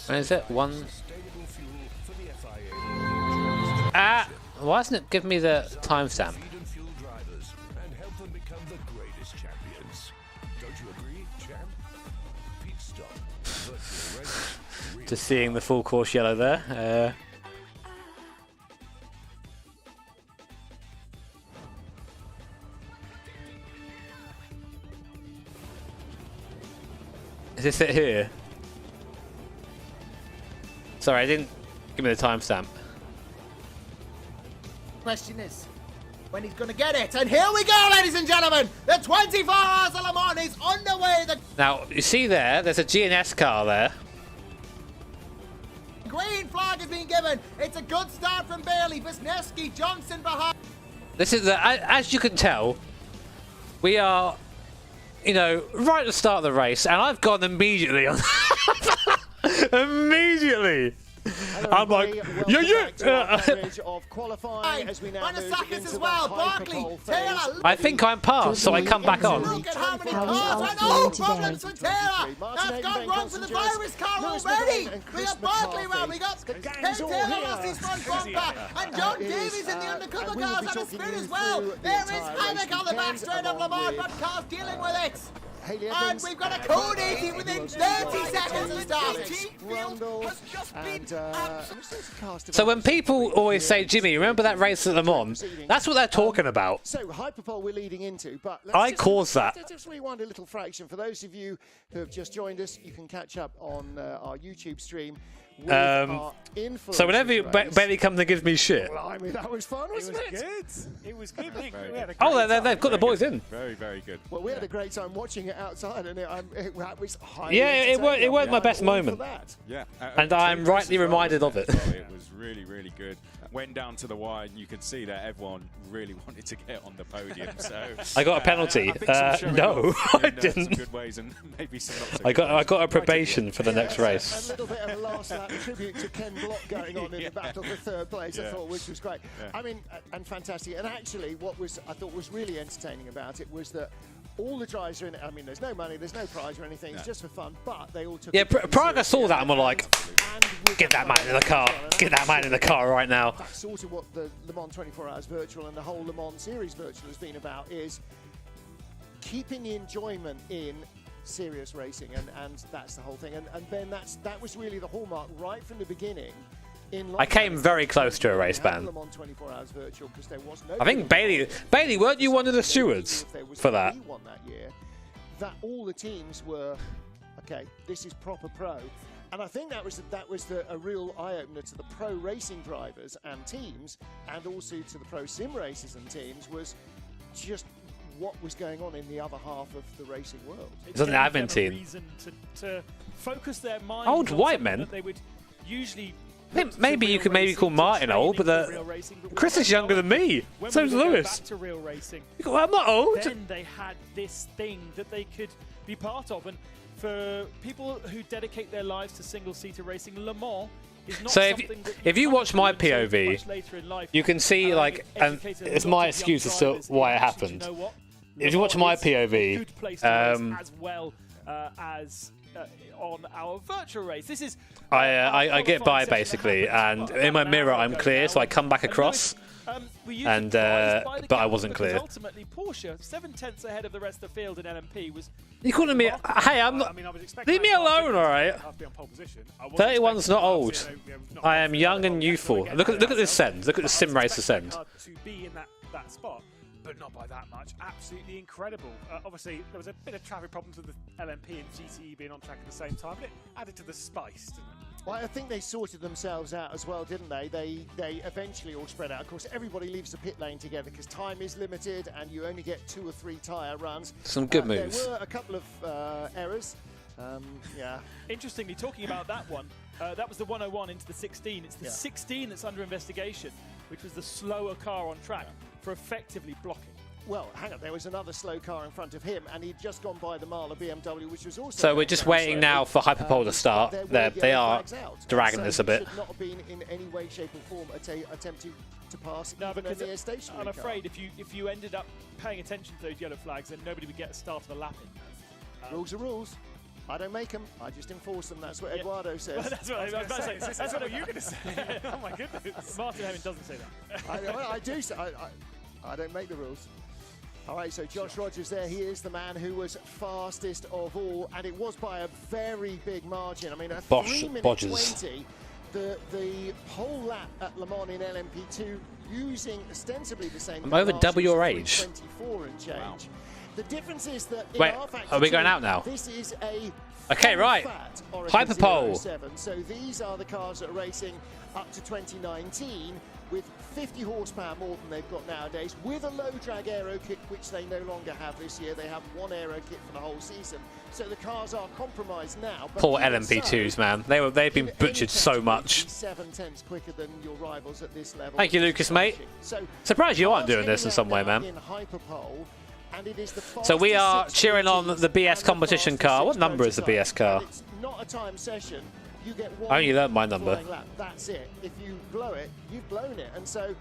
100% Is it one? sustainable fuel for the FIA. Why doesn't it give me the timestamp? Feed and fuel drivers and help them become the greatest champions. Don't you agree, champ? Pit Stop. Virtual race. Just seeing the full course yellow there. Is this it here? Sorry, I didn't give me the timestamp. Question is, when he's going to get it. And here we go, ladies and gentlemen. The 24 Hours of Le Mans is underway. The Now, you see there's a GNS car there. green flag has been given. It's a good start from Bailey. Wisniewski, Johnson behind. This is as you can tell, we are, right at the start of the race, and I've gone immediately on. Immediately. I'm like, of qualifying as we now move into as well. Barkley, Taylor. I think I'm past, so I come back on. Look at how many cars. No problems for Taylor. That's gone wrong for the virus car already. We got Barkley around. We got Taylor lost his front bumper. And John Davies in the undercover cars had a spin as well. There is havoc on the back straight of Le Mans, but cars dealing with it. And we've got a code 80 within 30 seconds of starting. So when people always say, Jimmy, remember that race at Le Mans? That's what they're talking about. So Hyperpole we're leading into, but I caused that. Let's just rewind a little fraction. For those of you who have just joined us, you can catch up on our YouTube stream. So whenever Bailey comes and gives me shit. Well, I mean, that was fun, wasn't it? It was good. They've got the boys in. Very, very good. Well, we had a great time watching it outside, and it was highly it weren't my best moment. Yeah. And I'm rightly reminded of it. It was really, really good. went down to the wire, and you could see that everyone really wanted to get on the podium. So I got a penalty. No, I didn't. Good ways and maybe some not so I got a probation for the next race. A little bit of a last lap tribute to Ken Block going on in the battle for third place, I thought, which was great. I mean, and fantastic. And actually, what I thought was really entertaining about it was that all the drivers are in it. I mean, there's no money, there's no prize or anything. It's just for fun. But they all took. Yeah, Praga saw that and were like, "Get that man in the car! Get that man in the car right now!" That's sort of what the Le Mans 24 Hours Virtual and the whole Le Mans Series Virtual has been about: is keeping the enjoyment in serious racing, and that's the whole thing. And Ben, that was really the hallmark right from the beginning. I came very close to a race ban. I think Bailey, weren't you one of the stewards for that? That all the teams were, okay, this is proper pro. And I think that was a real eye-opener to the pro racing drivers and teams, and also to the pro sim racers and teams, was just what was going on in the other half of the racing world. It's an admin team. To focus their minds old white men. They would usually. I think maybe you could call Martin old, but Chris is younger than me. So's Lewis. I'm not old. Then they had this thing that they could be part of, and for people who dedicate their lives to single-seater racing, Le Mans is not so something that if you watch my POV, you can see and it's my excuse as to why it happened. If you watch my POV, as well as on our virtual race. This is I get by basically, and in my mirror I'm clear, so I come back across, and but I wasn't clear. Ultimately, Porsche 7/10 ahead of the rest of the field in LMP was. You calling me? Hey, I'm not. Leave me alone, all right. 31's not old. I am young and youthful. Look at this send. Look at the sim racer send. To be in that spot. But not by that much. Absolutely incredible. Obviously, there was a bit of traffic problems with the LMP and GTE being on track at the same time, but it added to the spice, didn't it? Well, I think they sorted themselves out as well, didn't they? They eventually all spread out. Of course, everybody leaves the pit lane together because time is limited and you only get 2 or 3 tyre runs. Some good moves. There were a couple of errors. Yeah. Interestingly, talking about that one, that was the 101 into the 16. It's the 16 that's under investigation, which was the slower car on track for effectively blocking. Well, hang on, there was another slow car in front of him, and he'd just gone by the Marla BMW, which was also... So we're just waiting now for Hyperpole to start. They are dragging this a bit. Should not have been in any way, shape or form attempting to pass even a near stationary I'm afraid if you ended up paying attention to those yellow flags, then nobody would get a start of a lap in. Rules are rules. I don't make them, I just enforce them. That's what Eduardo says. Well, that's what I was about to say. That's what you're going to say. Oh my goodness. Martin Hemming doesn't say that. I do say, I don't make the rules. All right, so Josh Rogers there, he is the man who was fastest of all, and it was by a very big margin. I mean, a 3 minute 20, the whole lap at Le Mans in LMP2 using ostensibly the same... I'm over double your age. 24 and change. Wow. The difference is that in wait, our factory, are we going out now? This is a okay, right. Hyperpole. So these are the cars that are racing up to 2019 with 50 horsepower more than they've got nowadays, with a low drag aero kit, which they no longer have this year. They have 1 aero kit for the whole season. So the cars are compromised now. But poor LMP2s, man. They've been butchered so much. 7/10 quicker than your rivals at this level. Thank you, Lucas, mate. So surprised you aren't doing this in some way, man. In Hyperpole, and it is the so we are cheering on the BS competition car. What number is the BS car? It's not a time session. You get 1 I only learned my number. lap. That's it. If you blow it, you've blown it. And so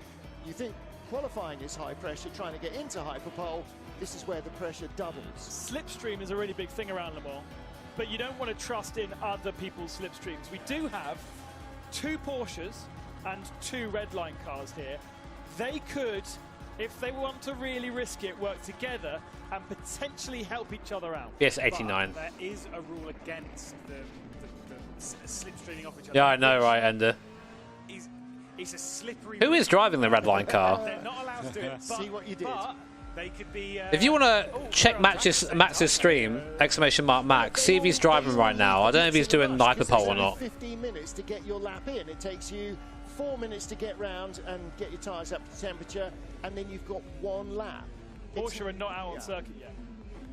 you think qualifying is high pressure, trying to get into Hyperpole, this is where the pressure doubles. Slipstream is a really big thing around Le Mans, but you don't want to trust in other people's slipstreams. We do have 2 Porsches and 2 Redline cars here. They could, if they want to really risk it, work together and potentially help each other out. Yes, 89. But there is a rule against the slipstreaming off each other. Yeah, I know, right, Ender. It's a slippery... Who is driving the Redline car? They're not allowed to do it. See what you did. But they could be... If you want to check Max's stream, !Max, see if he's driving right now. I don't know if he's doing the Hyperpole or not. 15 minutes to get your lap in. It takes you 4 minutes to get round and get your tyres up to temperature, and then you've got 1 lap. Porsche are not out on circuit yet.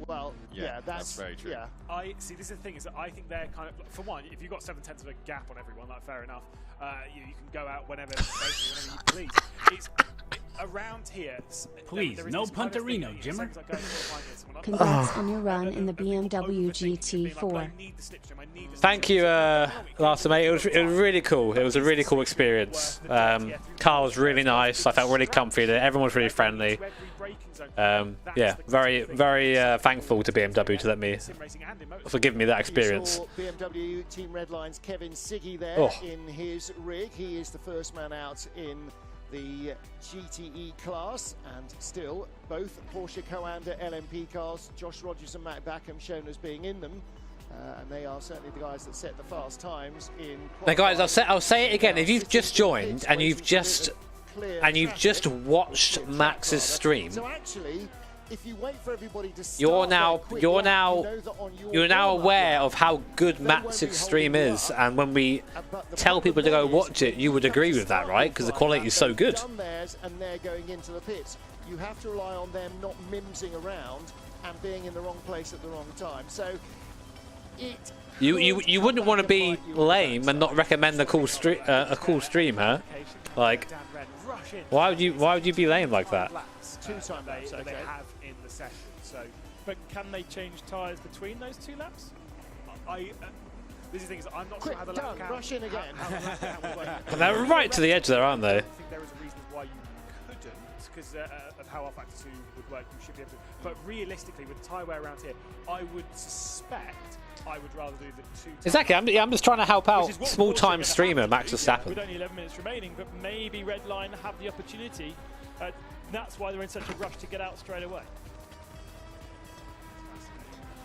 Well, yeah, that's very true. Yeah. I see. This is the thing: is that I think they're kind of, for one, if you've got 7/10 of a gap on everyone, like fair enough, you can go out whenever you please. It's around here. Please, no Punterino, Jimmer. Congrats on your run in the BMW GT4. Thank you, last mate. It was really cool. It was a really cool experience. Car was really nice. I felt really comfy there. Everyone was really friendly. Yeah, very thankful to BMW to let me, for giving me that experience. BMW Team Redline's Kevin Siggy there in his rig. He is the first man out in the GTE class, and still both Porsche Co-Anda LMP cars, Josh Rogers and Matt Backham shown as being in them, and they are certainly the guys that set the fast times in. Now, guys, I'll say it again. If you've just joined and you've just watched Max's stream, so actually, if you wait for everybody to start, you're now aware of how good Max's stream is, and when we tell people to go watch it, you would agree with that, right? Because the quality is so good. And they're going into the pits. You have to rely on them not mimsing around and being in the wrong place at the wrong time. So you wouldn't want to be lame and not recommend a cool stream, huh? Like, why would you be lame like that? Two-time laps they have in the session. So, but can they change tyres between those 2 laps? This is the thing is I'm not sure how the lap count. Rush in again. They're right to the edge there, aren't they? I think there is a reason why you couldn't, because of how R-Factor 2 would work. You should be able to. But realistically, with the tyre wear around here, I would suspect I would rather do the 2. Exactly. I'm just trying to help out small-time streamer Max Verstappen. With only 11 minutes remaining, but maybe Redline have the opportunity. That's why they're in such a rush to get out straight away.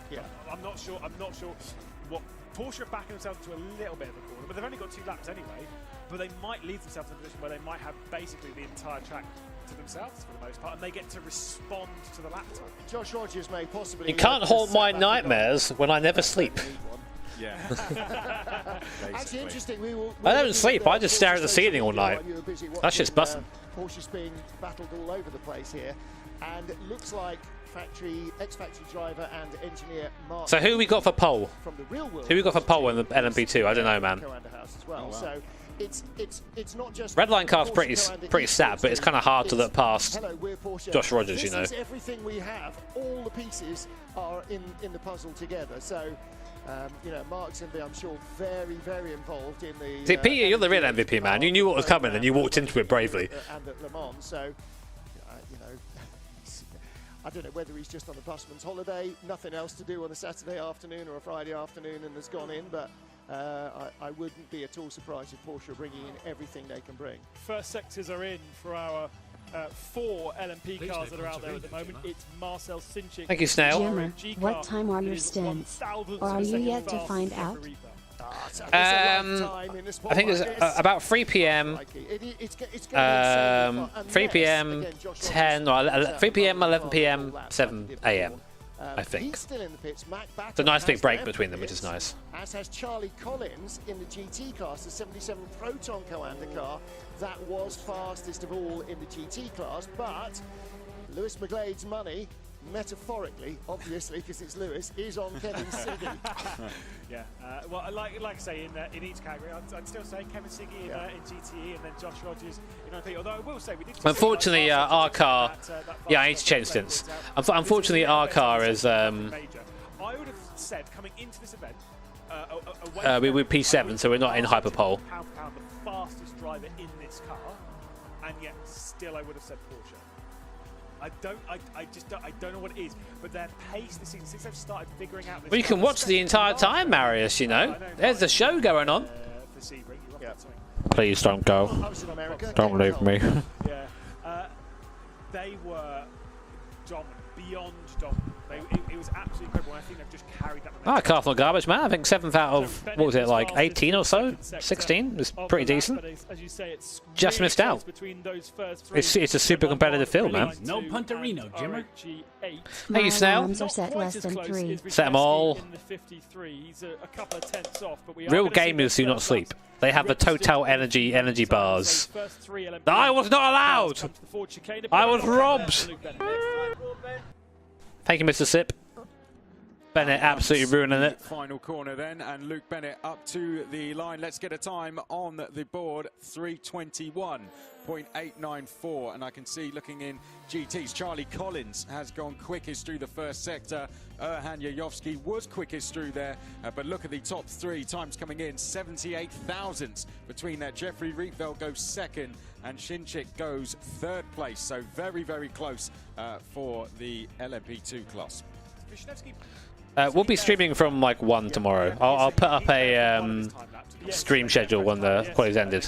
Yeah, I'm not sure what Porsche are backing themselves into a little bit of a corner, but they've only got 2 laps anyway. But they might leave themselves in a position where they might have basically the entire track to themselves for the most part, and they get to respond to the lap time. Josh Rogers may possibly. You can't haunt my nightmares when I never sleep. Yeah. Actually, interesting. I don't sleep. I just stare at the ceiling all night. That shit's busting. Porsche's being battled all over the place here, and it looks like ex-factory driver and engineer Mark. So who we got for pole? From the real world. Who we got for pole in the LMP2? I don't know, man. So it's not just Redline car's pretty stat, but it's kind of hard to look past Josh Rogers, you know. This is everything we have. All the pieces are in the puzzle together. So. You know, Mark's going to be, I'm sure, very, very involved in the. See, Peter, you're the real MVP, man. You knew what was coming, and you walked into it bravely. And at Le Mans, so you know, I don't know whether he's just on a busman's holiday, nothing else to do on a Saturday afternoon or a Friday afternoon, and has gone in. But I wouldn't be at all surprised if Porsche are bringing in everything they can bring. First sectors are in for our 4 LMP cars that are out there at the moment. It's Marcel Sinchik. Thank you, Snail. Jimmer, what time are your stints? Or are you yet to find out? I think it's about 3 p.m. 3 p.m. 10 or 3 p.m. 11 p.m. 7 a.m. I think. It's a nice big break between them, which is nice. As has Charlie Collins in the GT class, the 77 Proton Co-Anda car. That was fastest of all in the GT class, but Lewis McGlade's money, metaphorically, obviously, because it's Lewis, is on Kevin Siggy. Yeah, well, like I say, in each category, I'd still say Kevin Siggy in GTE, and then Josh Rogers in LMP. Although I will say, we did. Unfortunately, our car. Yeah, I need to change stints. Unfortunately, our car is. I would have said coming into this event. We're P7, so we're not in hyperpole. Pound for pound, the fastest driver in this car, and yet still I would have said Porsche. I don't know what it is, but their pace this season, since they've started figuring out this. Well, you can watch the entire time, Marius, you know. There's a show going on. Please don't go. Don't leave me. Yeah. They were dominant, beyond dominant. It was absolutely incredible. I think they've just carried that. Ah, car's not garbage, man. I think 7th out of, what was it, like 18 or so? 16? It was pretty decent. Just missed out. It's a super competitive field, man. No Punterino, Jimmer. Thank you, Snail. Set less than 3. Set them all. Real gamers do not sleep. They have the Total energy bars. I was not allowed! I was robbed! Thank you, Mr. Sip. Bennett absolutely ruining it. Final corner then, and Luke Bennett up to the line. Let's get a time on the board, 3:21.894. And I can see, looking in GTs, Charlie Collins has gone quickest through the first sector. Erhan Yayovsky was quickest through there, but look at the top three times coming in, 78 thousandths between that. Jeffrey Rietveld goes second, and Shinchik goes third place. So very, very close for the LMP2 class. We'll be streaming from like 1 tomorrow. I'll put up a stream schedule when the qualies ended.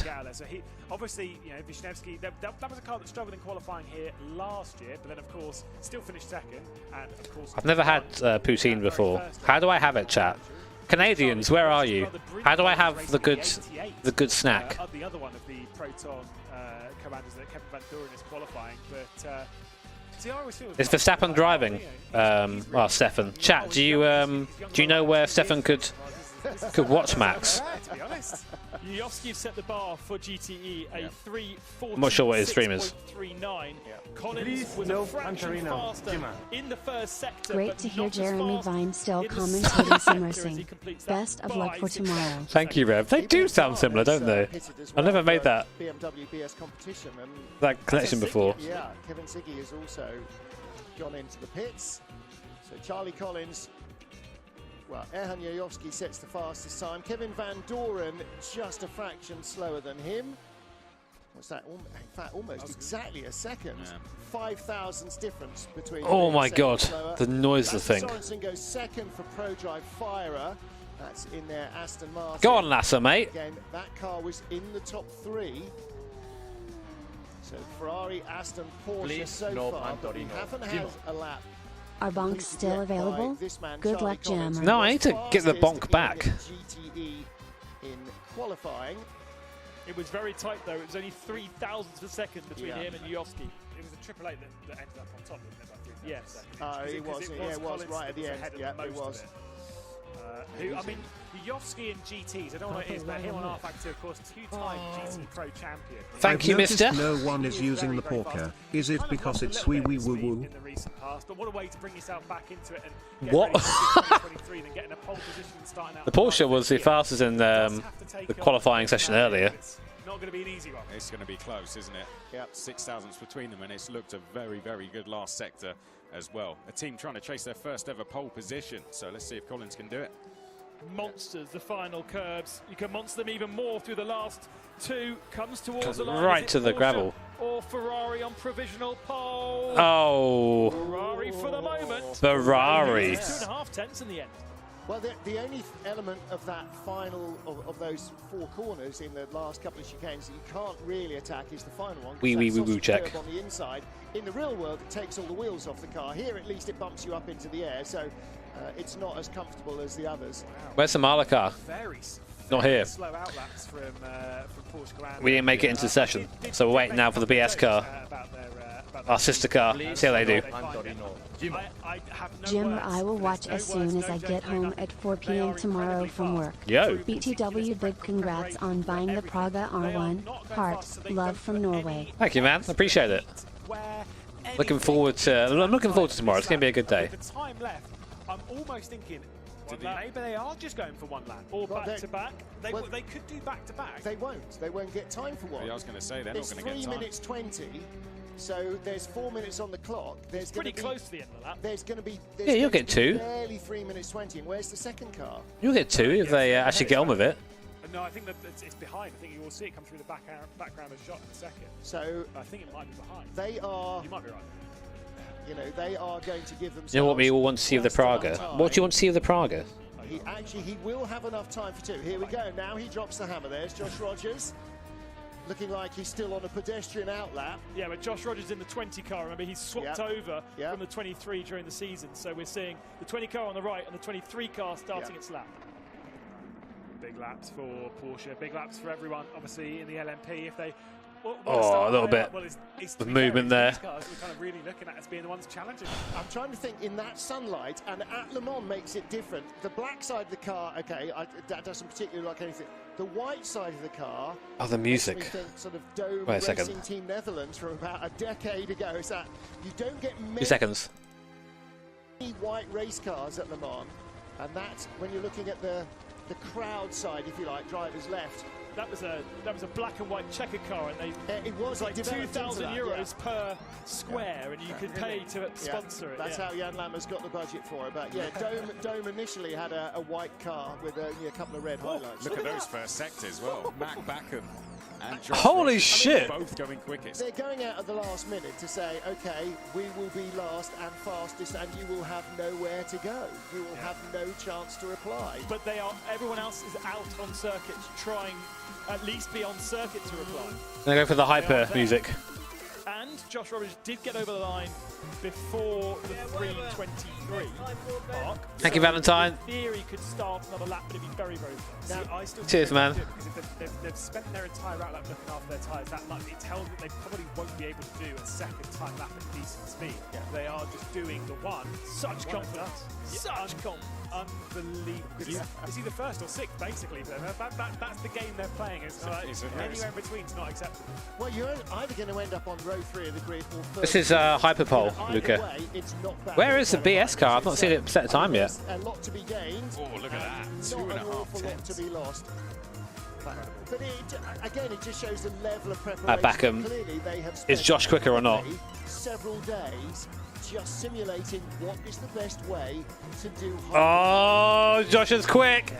Obviously, you know, Wisniewski, that was a car that struggled in qualifying here last year, but then of course still finished second. And of course, I've never had poutine before. How do I have it, chat? Canadians, where are you? How do I have the good snack? The other one of the Proton commanders that Kevin Van Doren is qualifying, but. Is Verstappen driving? Well, Stefan. Chat, do you know where Stefan could watch Max? To be honest, Yayovsky set the bar for GTE a 3:40. I'm not sure what his stream is. 39. Collins was a fraction faster in the first sector. Great to hear Jeremy Vine still commentating sim racing. Best of luck for tomorrow. Thank you, Rev. They do sound similar, don't they? I've never made that BMW BS competition. And connection before. Yeah, Kevin Siggy has also gone into the pits. So Charlie Collins, well, Erhan Yayovsky sets the fastest time. Kevin Van Doren just a fraction slower than him. What's that? In fact, almost exactly a second. 5 thousandths difference between. Oh my God, slower. the noise of the thing. Sorensen goes second for ProDrive Firer. That's in their Aston Martin. Go on, Lassa, mate. Again, that car was in the top 3. So Ferrari, Aston, Porsche so far, but we haven't had a lap. Are bonks still available? Good luck, Jammer. No, I need to get the bonk back. GTE in qualifying. It was very tight though. It was only 3 thousandths of a second between him and Yayovsky. It was a Triple Eight that ended up on top, wasn't it? About 3 Yes. It was right at the end. Yeah, it was. I mean, Yayovsky and GTs, I don't know what it is, but him on R-Factor, of course, 2-time GT Pro champion. Thank you, mister. No one is using the porker. Is it because it's wee wee woo woo? In the recent past, but what a way to bring yourself back into it and what? than getting a pole position and starting out. The Porsche was the fastest in the qualifying session earlier. Not going to be an easy one. It's going to be close, isn't it? Yep. 6 thousandths between them, and it's looked a very, very good last sector as well. A team trying to chase their first ever pole position. So let's see if Collins can do it. Monsters, the final curbs. You can monster them even more through the last 2. Comes towards the line. Right to the gravel. Or Ferrari on provisional pole. Oh. Ferrari for the moment. Ferrari. 2.5 tenths in the end. Well, the only element of that final of those 4 corners in the last couple of chicanes that you can't really attack is the final one. Wee check. On the inside. In the real world, it takes all the wheels off the car. Here, at least, it bumps you up into the air, so it's not as comfortable as the others. Where's the Marla car? Not here. Slow outlapse from Porsche Grand. We didn't make it into the session, so we're waiting now for the BS car. Our sister car. See how they do. Jim, I will watch as soon as I get home at 4 p.m. tomorrow from work. Yo. BTW, big congrats on buying the Praga R1. Heart, love from Norway. Thank you, man. Appreciate it. I'm looking forward to tomorrow. It's going to be a good day. With the time left, I'm almost thinking maybe they are just going for 1 lap or back to back. They could do back to back. They won't. They won't get time for one. I was going to say they're not going to get time. 3 minutes 20. So there's 4 minutes on the clock. There's pretty close to the end of the lap. There's going to be you'll get 2. Barely 3 minutes 20. And where's the second car? You'll get 2 if they actually get on with it. No, I think that it's behind. I think you will see it come through the background of shot in a second. So I think it might be behind. They are. You might be right. You know, they are going to give themselves. You know what we all want to see of the Praga? What do you want to see of the Praga? He will have enough time for 2. Here we go. Now he drops the hammer. There's Josh Rogers. Looking like he's still on a pedestrian outlap. Yeah, but Josh Rogers in the 20 car. Remember, he's swapped over from the 23 during the season. So we're seeing the 20 car on the right and the 23 car starting its lap. Big laps for Porsche. Big laps for everyone. Obviously, in the LMP, if they... a little bit of movement there. These cars we're kind of really looking at as being the ones challenging. I'm trying to think in that sunlight, and at Le Mans makes it different. The black side of the car, okay, that doesn't particularly like anything. The white side of the car. Oh, the music. Makes me think sort of Dome Wait a second. Racing Team Netherlands from about a decade ago. Is that you don't get many 2 seconds. White race cars at Le Mans, and that's when you're looking at the crowd side, if you like, drivers left. That was a black and white checker car, and it was like 2,000 euros per square, and you could pay to sponsor it. That's how Jan Lammers got the budget for it. But yeah, Dome initially had a white car with a couple of red highlights. Look at those first sectors. Well, Mac Backham and Josh Holy Ross, shit! Both going quickest. They're going out at the last minute to say, okay, we will be last and fastest, and you will have nowhere to go. You will have no chance to reply. But everyone else is out on circuit trying at least be on circuit to reply. I'm gonna go for the hyper music. And Josh Roberts did get over the line before the 3:23 mark. Thank you, Valentine. In theory, could start another lap, but it'd be very, very fast. Now, I still cheers, man. Because if they've spent their entire route lap looking after their tyres that much, it tells me they probably won't be able to do a second time lap at decent speed. Yeah. They are just doing the one. Such confidence. Such confidence. Unbelievable. It's either first or sixth, basically. For them. That's the game they're playing. It's like anywhere in between is not acceptable. Well, you're either going to end up on row 3 of the grid or first. This is Hyperpole, Luca. Where is the BS car? I've not seen it set a time yet. A lot to be gained. Oh, look at that. Not an awful lot to be lost. But again, it just shows the level of preparation. Backham. Clearly, they have spent Is Josh quicker or not? several days just simulating what is the best way to do. Oh, Josh is quick.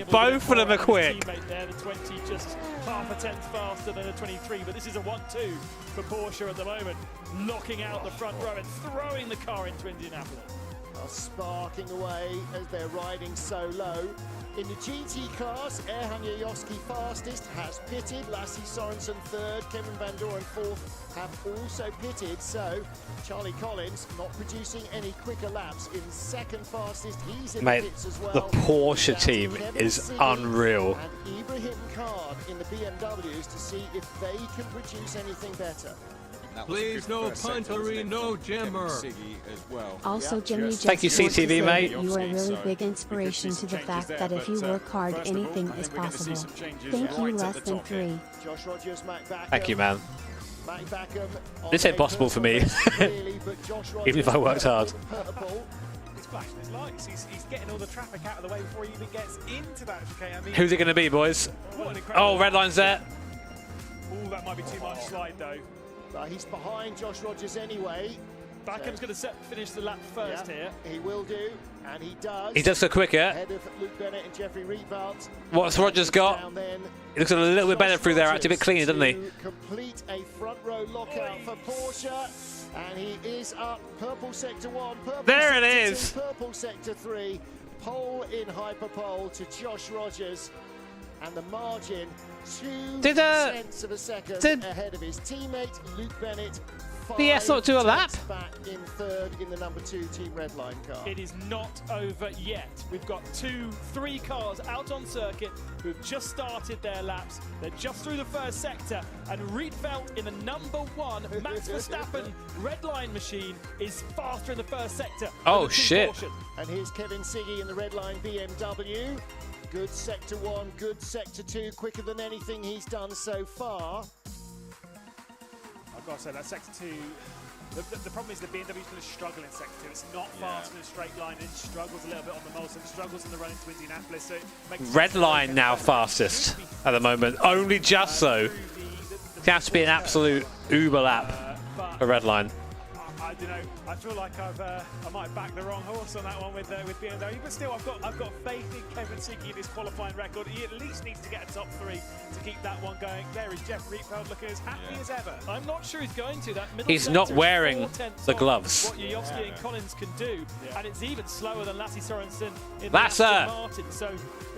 Both of them are quick. There, the 20 just half a tenth faster than a 23, but this is a 1-2 for Porsche at the moment, knocking out the front row and throwing the car into Indianapolis. Sparking away as they're riding so low. In the GT class, Erhan Yayovsky fastest has pitted, Lasse Sorensen third, Kevin Van Doren fourth have also pitted, so Charlie Collins not producing any quicker laps in second fastest. He's in the pits as well. The Porsche team is unreal. And Ibrahim Khan in the BMWs to see if they can produce anything better. Please, no puntery, no jimmer. Also, Jimmy, just thank you, CTV, mate. You are a really big inspiration to the fact that if you work hard, anything is possible. Thank you, less than 3. Josh Rogers, thank you, man. This ain't possible for me, even if I worked hard. It's flashing his lights. He's getting all the traffic out of the way before he even gets into that chicane. I mean, who's it going to be, boys? Oh, red line's there. Oh, that might be too much slide, though. He's behind Josh Rogers anyway. Backham's going to finish the lap first here. He will do, and he does. He does go quicker. Ahead of Luke Bennett and Jeffrey Rietveld. What's Rogers got? He looks a little bit better through there, actually a bit cleaner, doesn't he? Complete a front row lockout for Porsche, and he is up. Purple sector 1, purple there sector it is. 2, purple sector 3. Pole in hyperpole to Josh Rogers, and the margin 2/10 of a second ahead of his teammate Luke Bennett. BS not do a lap. Back in third in the number 2 Team Redline car. It is not over yet. We've got 3 cars out on circuit who've just started their laps. They're just through the first sector, and Rietveld in the number 1 Max Verstappen Redline machine is faster in the first sector. Oh shit! And here's Kevin Siggy in the Redline BMW. Good sector 1, good sector 2, quicker than anything he's done so far. I've got to say, that sector 2, the problem is the BMW's going to struggle in sector 2. It's not fast in a straight line. It struggles a little bit on the Molson, struggles in the run into Indianapolis. So it makes red line now fastest at the moment, only just so. It has to be an absolute uber lap for red line. I don't know. I feel like I might back the wrong horse on that one with BMW, but still, I've got faith in Kevin Siggy in his qualifying record. He at least needs to get a top 3 to keep that one going. There is Jeff Rietveld looking as happy as ever. I'm not sure he's going to. That middle he's not wearing the gloves. What Yayovsky and Collins can do, and it's even slower than Lasse Sorensen in Aston Martin. So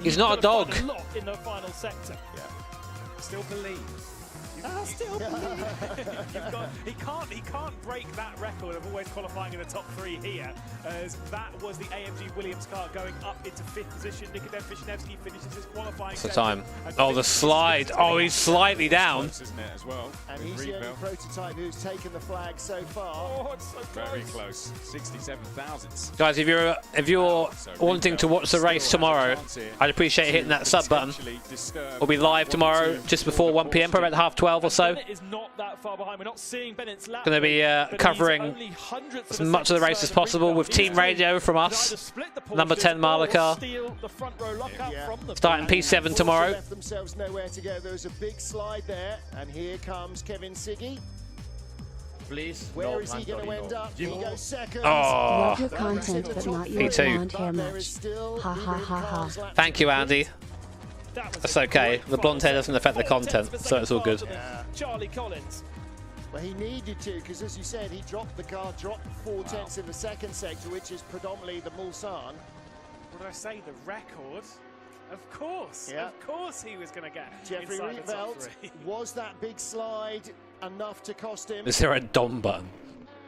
he's not a dog. A lot in the final sector. Yeah. Still believe. He can't break that record of always qualifying in the top 3 here, as that was the AMG Williams car going up into 5th position. Nikodem Vishnevsky finishes his qualifying. What's the time? Oh, the slide. Oh, he's slightly down. Close, isn't it, as well? And he's the only prototype who's taken the flag so far. Oh, it's so close. Very close. 67 thousandths. Guys, if you're wanting to watch the race tomorrow, I'd appreciate hitting that sub button. We'll be live tomorrow just before 1 PM, probably about 12:30. 12 or so. Bennett is not that far behind. We're not seeing Bennett's lap. Going to be covering as much of the race as possible with team radio from us. Number 10 Malakar. Starting P7 tomorrow. Left themselves nowhere to go. There was a big slide there, and here comes Kevin Siggy. Please. Where is he going to end up? He goes second. Oh, love your content, but not your P2. blonde hair much. Ha ha ha ha. Thank you, Andy. That's okay. The blonde hair doesn't affect the content, so it's all good. Yeah. Charlie Collins. Well, he needed to, because as you said, he dropped the car, dropped 4 tenths in the second sector, which is predominantly the Mulsanne. What did I say? The record? Of course. Yeah. Of course he was going to get Jeffrey inside the top Rietveld, 3. was that big slide enough to cost him? Is there a DOM button?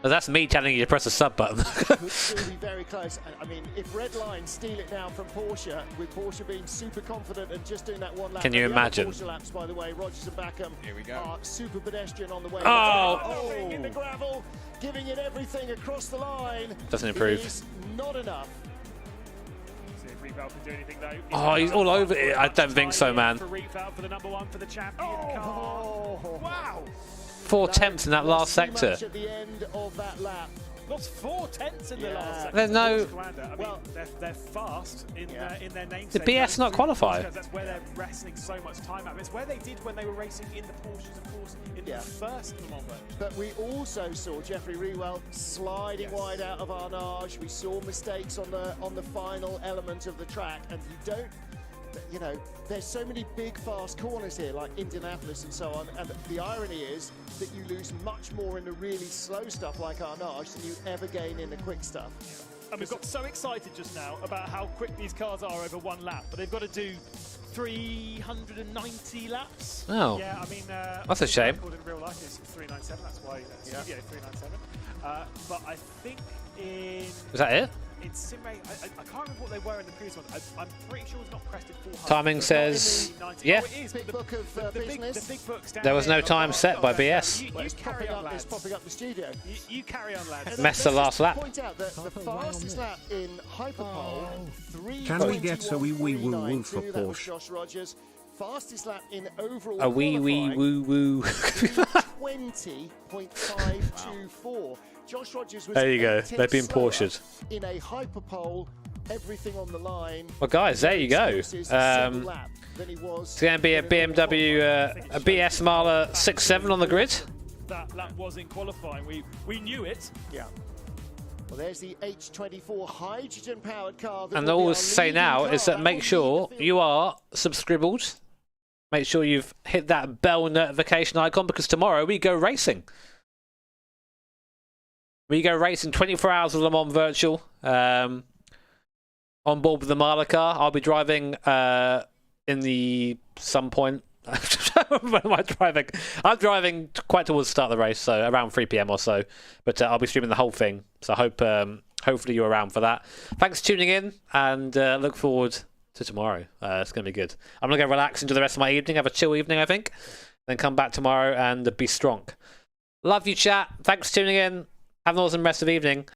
Well, that's me telling you to press the sub button. Could still be very close. I mean, if Red Line steal it now from Porsche, with Porsche being super confident and just doing that one lap. Can you imagine? Porsche laps, by the way, Rogers and Backham are super pedestrian on the way. Oh! In the gravel, giving it everything across the line. Doesn't improve. It is not enough. See if Rietveld can do anything though. Oh, he's all over it. I don't think so, man. For Rietveld for the number 1 for the champion car. Wow! 4 tenths in that last sector. At the end of that lap. Lost 4 tenths in the last sector. There's no... I mean, they're fast in their namesake. Did BS not qualify? That's where they're wrestling so much time out. It's where they did when they were racing in the Porsches, of course, in the first Le Mans. But we also saw Jeffrey Rietveld sliding wide out of Arnage. We saw mistakes on the final element of the track, and you don't. You know, there's so many big, fast corners here, like Indianapolis and so on, and the irony is that you lose much more in the really slow stuff like Arnage than you ever gain in the quick stuff. And we've got so excited just now about how quick these cars are over 1 lap, but they've got to do 390 laps. Oh, yeah, I mean, that's a shame. In real life is 397. That's why studio 397. But I think in Is that it? in Simray, I can't remember what they were in the previous one. I'm pretty sure it's not crested 400. Timing says, yeah. Oh, it is. Big book of business. The big book's down There was no there. time set by BS. You carry on, It's lads. popping up the studio. You carry on, lads. Messed the last lap. Point out that the fastest lap in Hyperpole, Can we get a wee wee woo woo for that was Porsche? Josh Rogers. Fastest lap in overall A wee wee woo woo. 20.524. Josh Rogers was There you go. 18 They've been slower Porsche'd. in a Hyperpole, everything on the line. Well, guys, there you go. It's going to be a BMW, a BS Marla 6.7 on the grid. That lap was in qualifying. We knew it. Yeah. Well, there's the H24 hydrogen-powered car. And all we'll say now is that make sure you are subscribed. Make sure you've hit that bell notification icon, because tomorrow we go racing. We go racing 24 hours of Le Mans Virtual. On board with the Marla car. I'll be driving in the some point. When am I driving? I'm driving quite towards the start of the race, so around 3 PM or so. But I'll be streaming the whole thing. So I hope, hopefully you're around for that. Thanks for tuning in, and look forward to tomorrow. It's going to be good. I'm going to go relax into the rest of my evening, have a chill evening, I think. Then come back tomorrow and be strong. Love you, chat. Thanks for tuning in. Have an awesome rest of the evening.